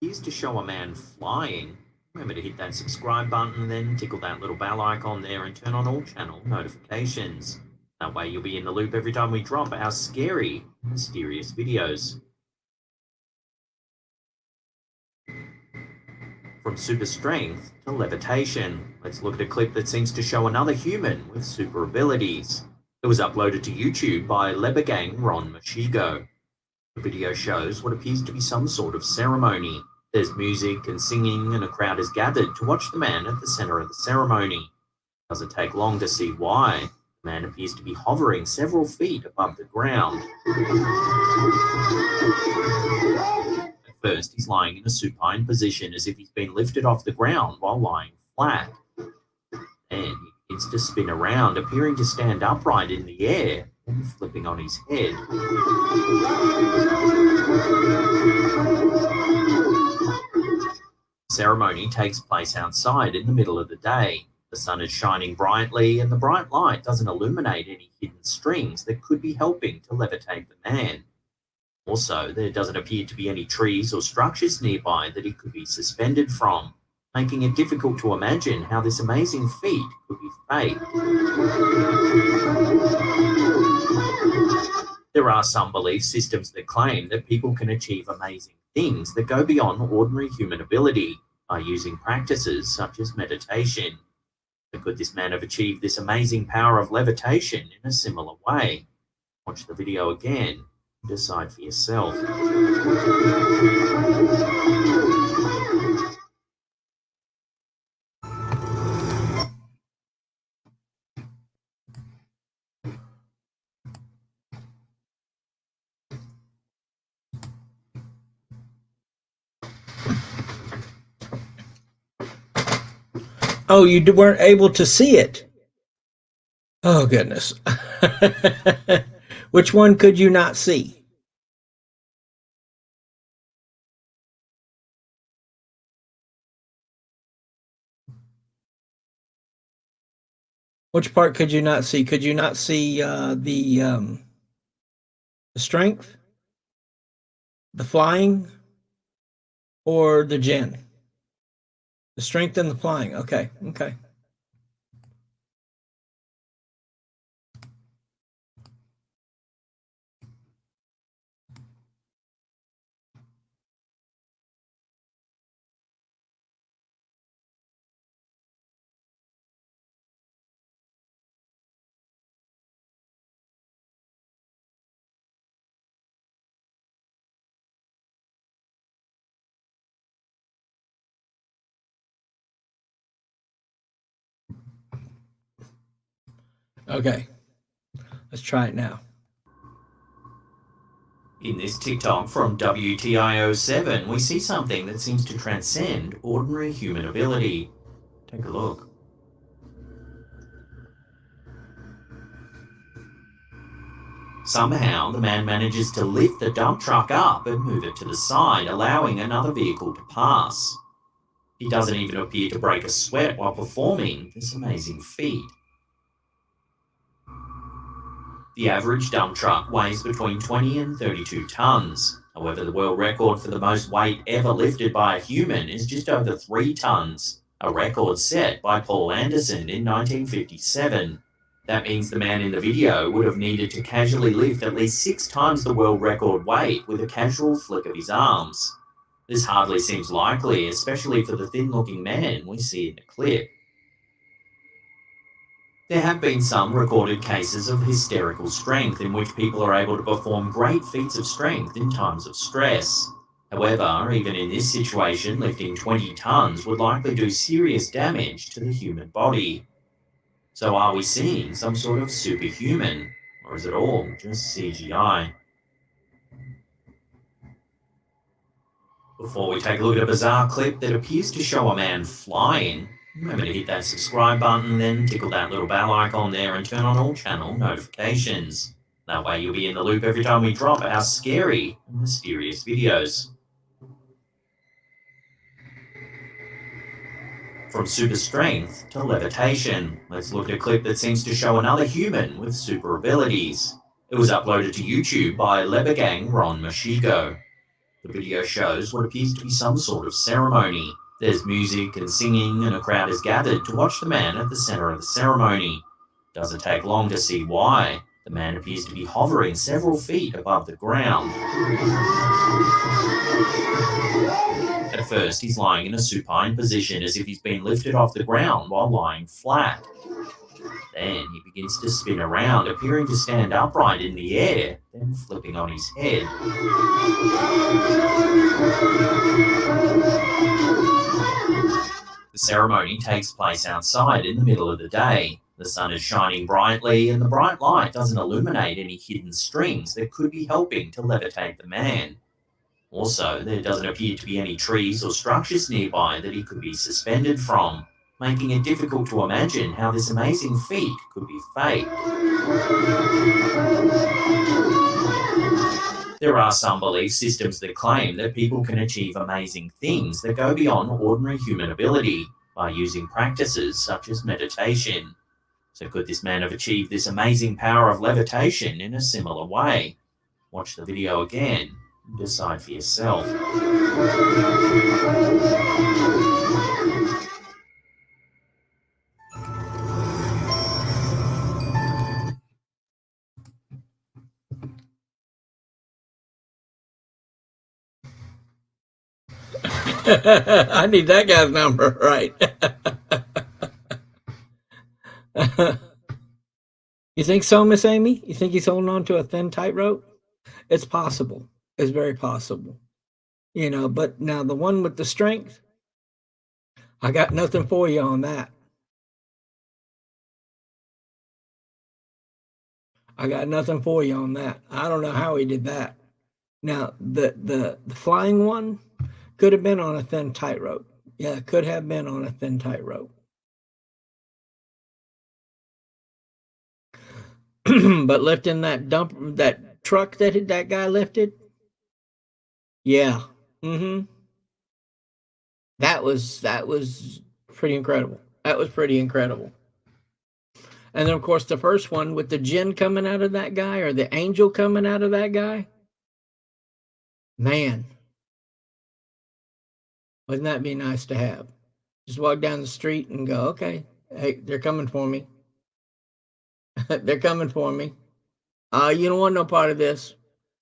Appears to show a man flying. Remember to hit that subscribe button and then tickle that little bell icon there and turn on all channel notifications. That way you'll be in the loop every time we drop our scary, mysterious videos. From super strength to levitation, let's look at a clip that seems to show another human with super abilities. It was uploaded to YouTube by Lebergang Ron Mashigo. The video shows what appears to be some sort of ceremony. There's music and singing, and a crowd is gathered to watch the man at the center of the ceremony. Doesn't take long to see why. The man appears to be hovering several feet above the ground. At first, he's lying in a supine position as if he's been lifted off the ground while lying flat. Then he begins to spin around, appearing to stand upright in the air and flipping on his head. The ceremony takes place outside in the middle of the day. The sun is shining brightly, and the bright light doesn't illuminate any hidden strings that could be helping to levitate the man. Also, there doesn't appear to be any trees or structures nearby that he could be suspended from, making it difficult to imagine how this amazing feat could be faked. There are some belief systems that claim that people can achieve amazing things that go beyond ordinary human ability by using practices such as meditation. But could this man have achieved this amazing power of levitation in a similar way? Watch the video again and decide for yourself. Oh, you weren't able to see it. Oh, goodness. Which one could you not see? Which part could you not see? Could you not see the strength, the flying, or the Jinn? The strength and the flying. Okay, okay. Okay, let's try it now. In this TikTok from WTIO7, we see something that seems to transcend ordinary human ability. Take a look. Somehow, the man manages to lift the dump truck up and move it to the side, allowing another vehicle to pass. He doesn't even appear to break a sweat while performing this amazing feat. The average dump truck weighs between 20 and 32 tons. However, the world record for the most weight ever lifted by a human is just over 3 tons, a record set by Paul Anderson in 1957. That means the man in the video would have needed to casually lift at least 6 times the world record weight with a casual flick of his arms. This hardly seems likely, especially for the thin-looking man we see in the clip. There have been some recorded cases of hysterical strength in which people are able to perform great feats of strength in times of stress. However, even in this situation, lifting 20 tons would likely do serious damage to the human body. So are we seeing some sort of superhuman, or is it all just CGI? Before we take a look at a bizarre clip that appears to show a man flying, remember to hit that subscribe button, then tickle that little bell icon there and turn on all channel notifications. That way you'll be in the loop every time we drop our scary and mysterious videos. From super strength to levitation, let's look at a clip that seems to show another human with super abilities. It was uploaded to YouTube by Lebergang Ron Mashigo. The video shows what appears to be some sort of ceremony. There's music and singing, and a crowd is gathered to watch the man at the center of the ceremony. Doesn't take long to see why. The man appears to be hovering several feet above the ground. At first, he's lying in a supine position as if he's been lifted off the ground while lying flat. Then he begins to spin around, appearing to stand upright in the air, then flipping on his head. The ceremony takes place outside in the middle of the day. The sun is shining brightly, and the bright light doesn't illuminate any hidden strings that could be helping to levitate the man. Also, there doesn't appear to be any trees or structures nearby that he could be suspended from, making it difficult to imagine how this amazing feat could be faked. There are some belief systems that claim that people can achieve amazing things that go beyond ordinary human ability by using practices such as meditation. So could this man have achieved this amazing power of levitation in a similar way? Watch the video again and decide for yourself. I need that guy's number, right? You think so, Miss Amy? You think he's holding on to a thin tightrope? It's possible. It's very possible. You know, but now the one with the strength, I got nothing for you on that. I got nothing for you on that. I don't know how he did that. Now, the flying one could have been on a thin tightrope. Yeah, it could have been on a thin tightrope. But lifting that truck that guy lifted, yeah, that was pretty incredible. That was pretty incredible. And then, of course, the first one with the jinn coming out of that guy, or the angel coming out of that guy, man, wouldn't that be nice to have? Just walk down the street and go, okay, hey, they're coming for me. They're coming for me. You don't want no part of this.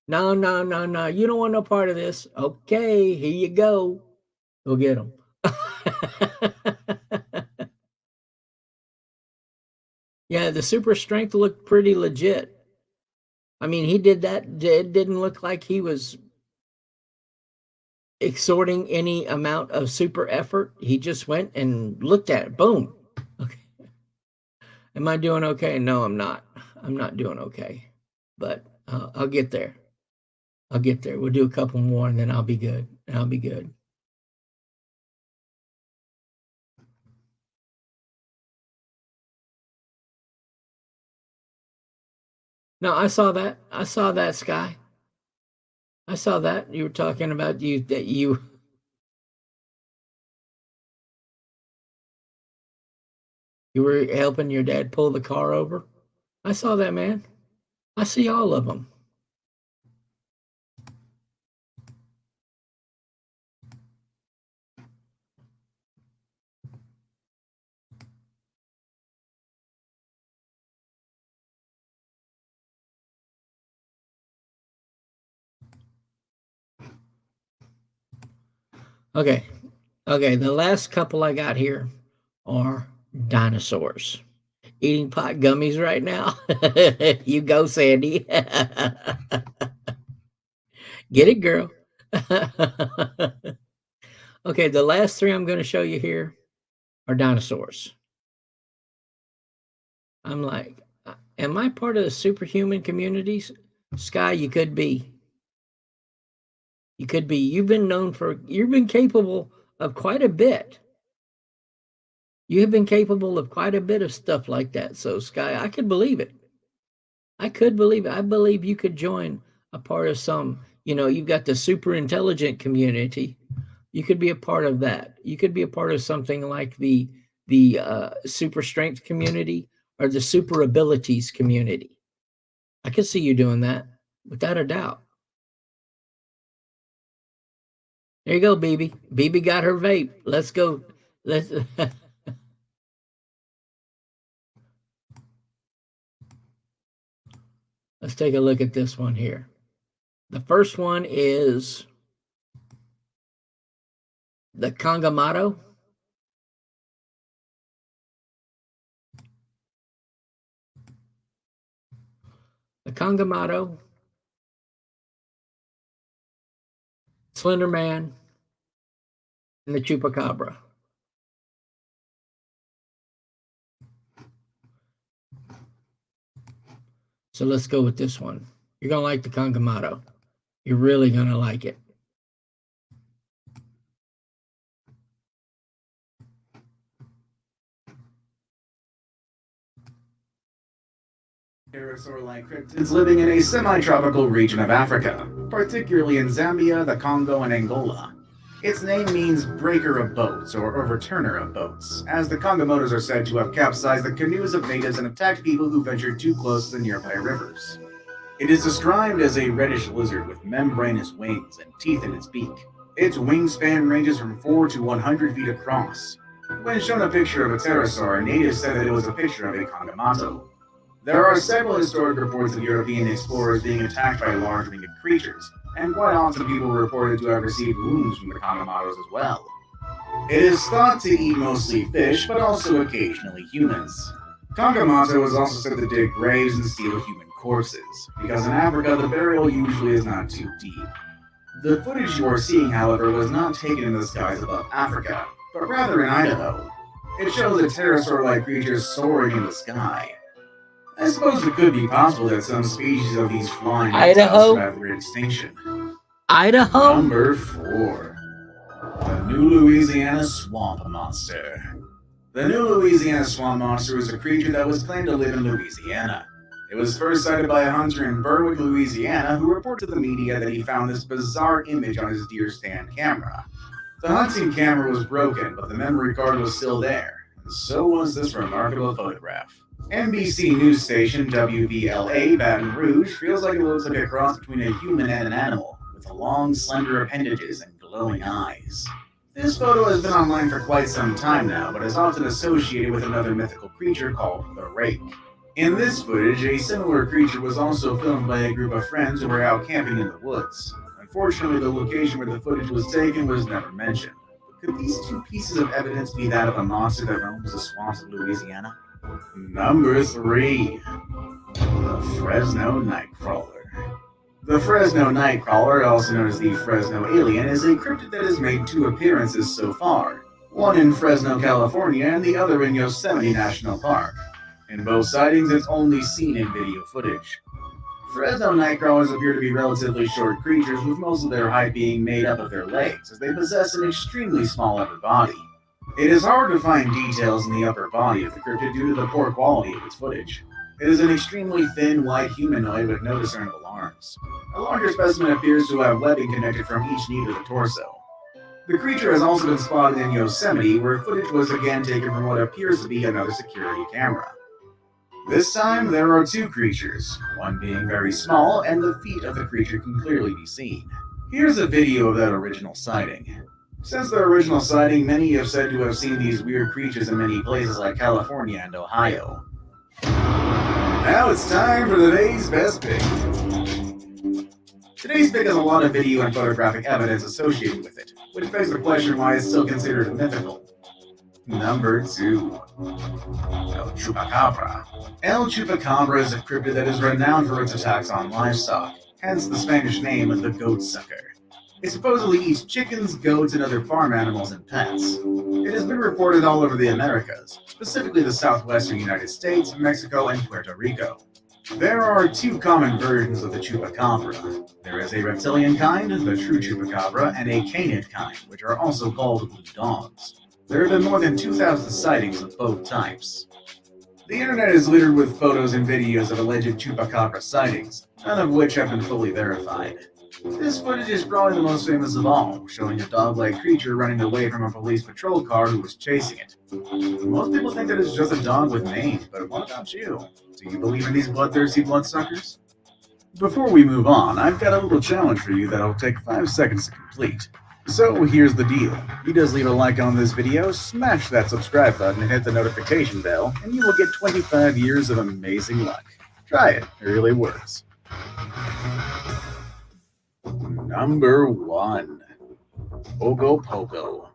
No. You don't want no part of this. Okay, here you go. Go get them. Yeah, the super strength looked pretty legit. I mean, he did that. It didn't look like he was exerting any amount of super effort. He just went and looked at it. Boom. Okay. Am I doing okay? No, I'm not. I'm not doing okay. But I'll get there. I'll get there. We'll do a couple more and then I'll be good. I'll be good. No, I saw that. I saw that, Sky. I saw that. You were talking about you were helping your dad pull the car over. I saw that, man. I see all of them. Okay. The last couple I got here are dinosaurs. Eating pot gummies right now. You go, Sandy. Get it, girl. Okay, the last three I'm going to show you here are dinosaurs. I'm like, am I part of the superhuman communities? Sky, you could be. You could be. You've been capable of quite a bit. You have been capable of quite a bit of stuff like that. So, Sky, I could believe it. I could believe it. I believe you could join a part of some, you've got the super intelligent community, You could be a part of that. You could be a part of something like the super strength community or the super abilities community. I could see you doing that without a doubt. There you go, BB. BB got her vape. Let's go. Let's let's take a look at this one here. The first one is the Kangamato. The Kangamato, Slender Man, and the Chupacabra. So let's go with this one. You're going to like the Kangamato. You're really going to like it. Pterosaur-like cryptids living in a semi-tropical region of Africa, particularly in Zambia, the Congo, and Angola. Its name means breaker of boats or overturner of boats, as the Kongomotos are said to have capsized the canoes of natives and attacked people who ventured too close to the nearby rivers. It is described as a reddish lizard with membranous wings and teeth in its beak. Its wingspan ranges from 4 to 100 feet across. When shown a picture of a pterosaur, natives said that it was a picture of a Kangamato. There are several historic reports of European explorers being attacked by large winged creatures, and quite often people were reported to have received wounds from the Kangamatos as well. It is thought to eat mostly fish, but also occasionally humans. Kangamato is also said to dig graves and steal human corpses, because in Africa the burial usually is not too deep. The footage you are seeing, however, was not taken in the skies above Africa, but rather in Idaho. It shows a pterosaur-like creature soaring in the sky. I suppose it could be possible that some species of these flying reptiles survived extinction. Idaho? Number 4. The New Louisiana Swamp Monster. The New Louisiana Swamp Monster is a creature that was claimed to live in Louisiana. It was first sighted by a hunter in Berwick, Louisiana, who reported to the media that he found this bizarre image on his deer stand camera. The hunting camera was broken, but the memory card was still there, and so was this remarkable photograph. NBC news station WVLA Baton Rouge feels like it looks like a cross between a human and an animal, with long, slender appendages and glowing eyes. This photo has been online for quite some time now, but is often associated with another mythical creature called the Rake. In this footage, a similar creature was also filmed by a group of friends who were out camping in the woods. Unfortunately, the location where the footage was taken was never mentioned. But could these two pieces of evidence be that of a monster that roams the swamps of Louisiana? Number 3. The Fresno Nightcrawler. The Fresno Nightcrawler, also known as the Fresno Alien, is a cryptid that has made 2 appearances so far. One in Fresno, California, and the other in Yosemite National Park. In both sightings, it's only seen in video footage. Fresno Nightcrawlers appear to be relatively short creatures, with most of their height being made up of their legs, as they possess an extremely small upper body. It is hard to find details in the upper body of the cryptid due to the poor quality of its footage. It is an extremely thin, white humanoid with no discernible arms. A larger specimen appears to have webbing connected from each knee to the torso. The creature has also been spotted in Yosemite, where footage was again taken from what appears to be another security camera. This time, there are 2 creatures, one being very small, and the feet of the creature can clearly be seen. Here's a video of that original sighting. Since the original sighting, many have said to have seen these weird creatures in many places like California and Ohio. Now it's time for today's best pick. Today's pick has a lot of video and photographic evidence associated with it, which begs the question why it's still considered mythical. Number 2. El Chupacabra. El Chupacabra is a cryptid that is renowned for its attacks on livestock, hence the Spanish name of the goat sucker. It supposedly eats chickens, goats, and other farm animals and pets. It has been reported all over the Americas, specifically the southwestern United States, Mexico, and Puerto Rico. There are 2 common versions of the Chupacabra. There is a reptilian kind, the true Chupacabra, and a canid kind, which are also called blue dogs. There have been more than 2,000 sightings of both types. The internet is littered with photos and videos of alleged Chupacabra sightings, none of which have been fully verified. This footage is probably the most famous of all, showing a dog-like creature running away from a police patrol car who was chasing it. Most people think that it's just a dog with mange, but what about you? Do you believe in these bloodthirsty bloodsuckers? Before we move on, I've got a little challenge for you that'll take 5 seconds to complete. So here's the deal. You just leave a like on this video, smash that subscribe button and hit the notification bell, and you will get 25 years of amazing luck. Try it, it really works. Number 1. Ogopogo.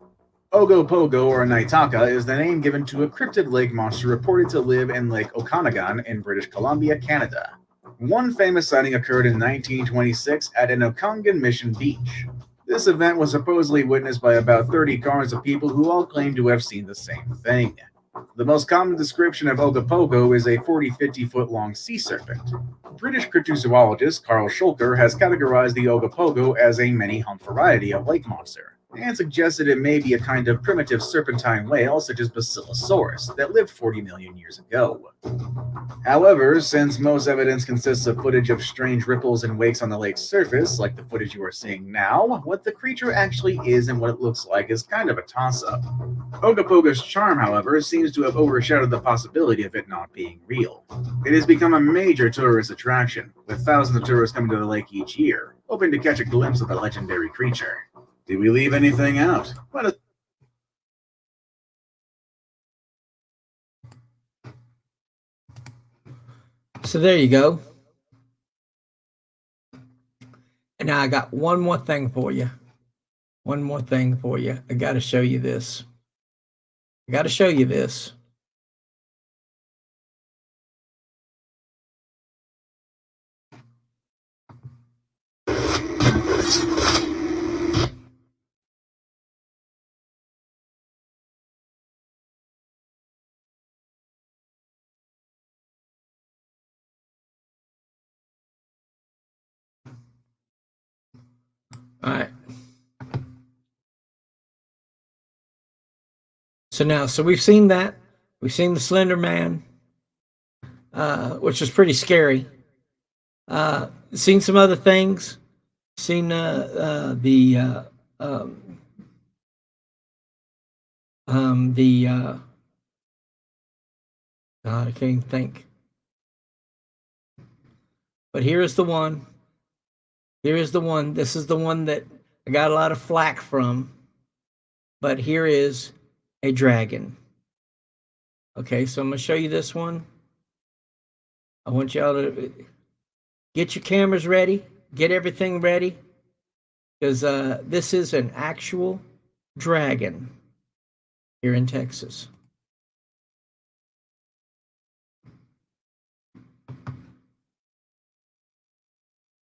Ogopogo, or Naitaka, is the name given to a cryptid lake monster reported to live in Lake Okanagan in British Columbia, Canada. One famous sighting occurred in 1926 at an Okanagan Mission beach. This event was supposedly witnessed by about 30 cars of people who all claimed to have seen the same thing. The most common description of Ogopogo is a 40-50 foot long sea serpent. British cryptozoologist Carl Schulker has categorized the Ogopogo as a many-hump variety of lake monster, and suggested it may be a kind of primitive serpentine whale such as Basilosaurus that lived 40 million years ago. However, since most evidence consists of footage of strange ripples and wakes on the lake's surface, like the footage you are seeing now, what the creature actually is and what it looks like is kind of a toss-up. Ogopogo's charm, however, seems to have overshadowed the possibility of it not being real. It has become a major tourist attraction, with thousands of tourists coming to the lake each year, hoping to catch a glimpse of the legendary creature. Did we leave anything out? So there you go. And now I got one more thing for you. One more thing for you. I got to show you this. I got to show you this. All right. So we've seen that. We've seen the Slender Man, which is pretty scary. Seen some other things. Seen God, I can't even think. But here is the one. Here is the one. This is the one that I got a lot of flack from. But here is a dragon. Okay, so I'm going to show you this one. I want y'all to get your cameras ready. Get everything ready. Because this is an actual dragon here in Texas.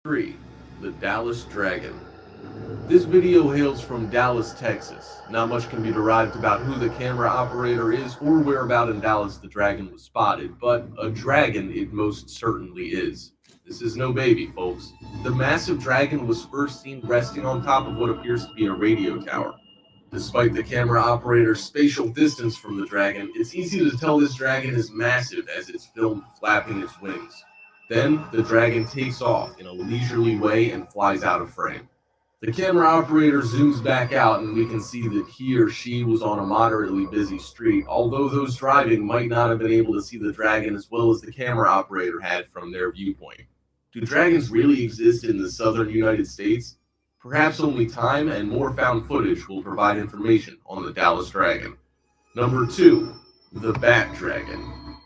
Three, the Dallas Dragon. This video hails from Dallas, Texas. Not much can be derived about who the camera operator is or whereabout in Dallas the dragon was spotted, but a dragon it most certainly is. This is no baby, folks. The massive dragon was first seen resting on top of what appears to be a radio tower. Despite the camera operator's spatial distance from the dragon, it's easy to tell this dragon is massive as it's filmed flapping its wings. Then, the dragon takes off in a leisurely way and flies out of frame. The camera operator zooms back out and we can see that he or she was on a moderately busy street, although those driving might not have been able to see the dragon as well as the camera operator had from their viewpoint. Do dragons really exist in the southern United States? Perhaps only time and more found footage will provide information on the Dallas Dragon. Number 2, the Bat Dragon.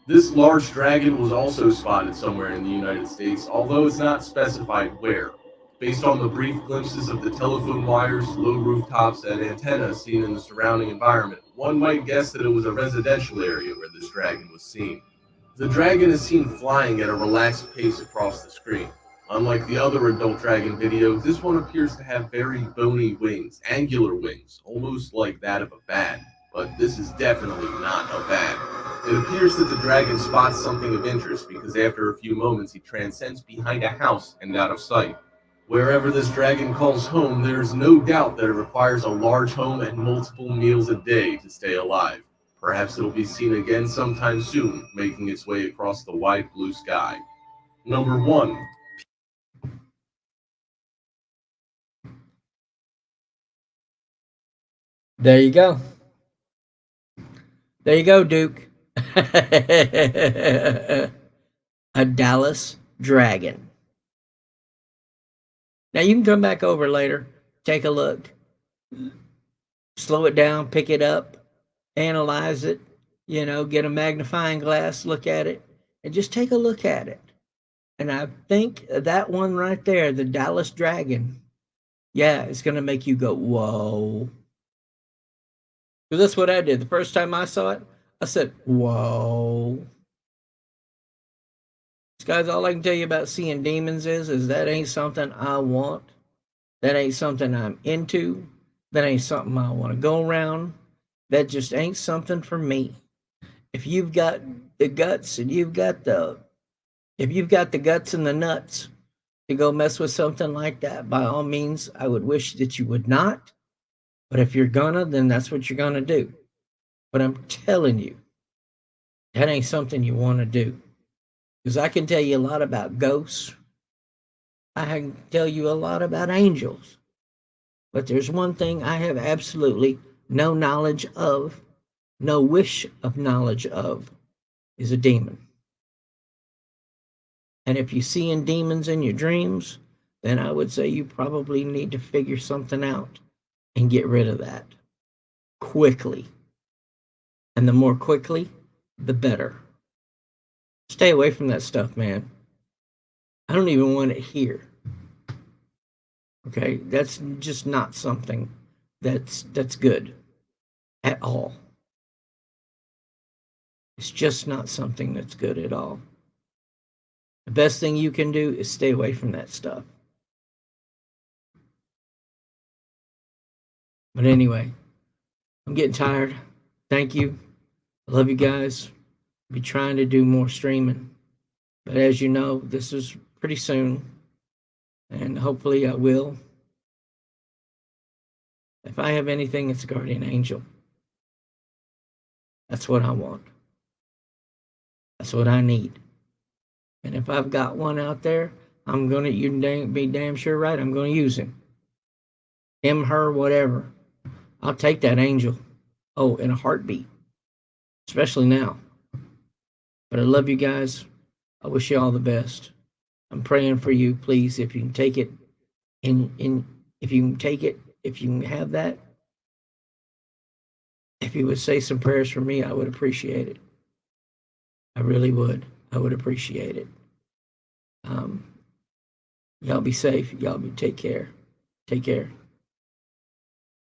This large dragon was also spotted somewhere in the United States, although it's not specified where. Based on the brief glimpses of the telephone wires, low rooftops, and antennas seen in the surrounding environment, one might guess that it was a residential area where this dragon was seen. The dragon is seen flying at a relaxed pace across the screen. Unlike the other adult dragon video, this one appears to have very bony wings, angular wings, almost like that of a bat. But this is definitely not a bat. It appears that the dragon spots something of interest because after a few moments he transcends behind a house and out of sight. Wherever this dragon calls home, there is no doubt that it requires a large home and multiple meals a day to stay alive. Perhaps it'll be seen again sometime soon, making its way across the wide blue sky. Number 1. There you go. There you go, Duke. A Dallas Dragon. Now you can come back over later, take a look, slow it down, pick it up, analyze it, get a magnifying glass, look at it, and just take a look at it. And I think that one right there, the Dallas Dragon, yeah, it's going to make you go, whoa. Because that's what I did. The first time I saw it, I said, whoa. Guys, all I can tell you about seeing demons is that ain't something I want. That ain't something I'm into. That ain't something I want to go around. That just ain't something for me. If you've got the guts and if you've got the guts and the nuts to go mess with something like that, by all means, I would wish that you would not. But if you're gonna, then that's what you're gonna do. But I'm telling you, that ain't something you want to do. Because I can tell you a lot about ghosts. I can tell you a lot about angels. But there's one thing I have absolutely no knowledge of, no wish of knowledge of, is a demon. And if you're seeing demons in your dreams, then I would say you probably need to figure something out and get rid of that quickly. And the more quickly, the better. Stay away from that stuff, man. I don't even want it here. Okay, that's just not something that's good at all. It's just not something that's good at all. The best thing you can do is stay away from that stuff. But anyway, I'm getting tired. Thank you. I love you guys. I'll be trying to do more streaming. But as you know, this is pretty soon. And hopefully I will. If I have anything, it's a guardian angel. That's what I want. That's what I need. And if I've got one out there, you can be damn sure right, I'm gonna use him. Him, her, whatever. I'll take that angel. Oh, in a heartbeat. Especially now. But I love you guys. I wish you all the best. I'm praying for you, please, if you can take it if you can take it, if you can have that. If you would say some prayers for me, I would appreciate it. I really would. I would appreciate it. Y'all be safe. Take care. Take care.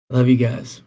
Love you guys.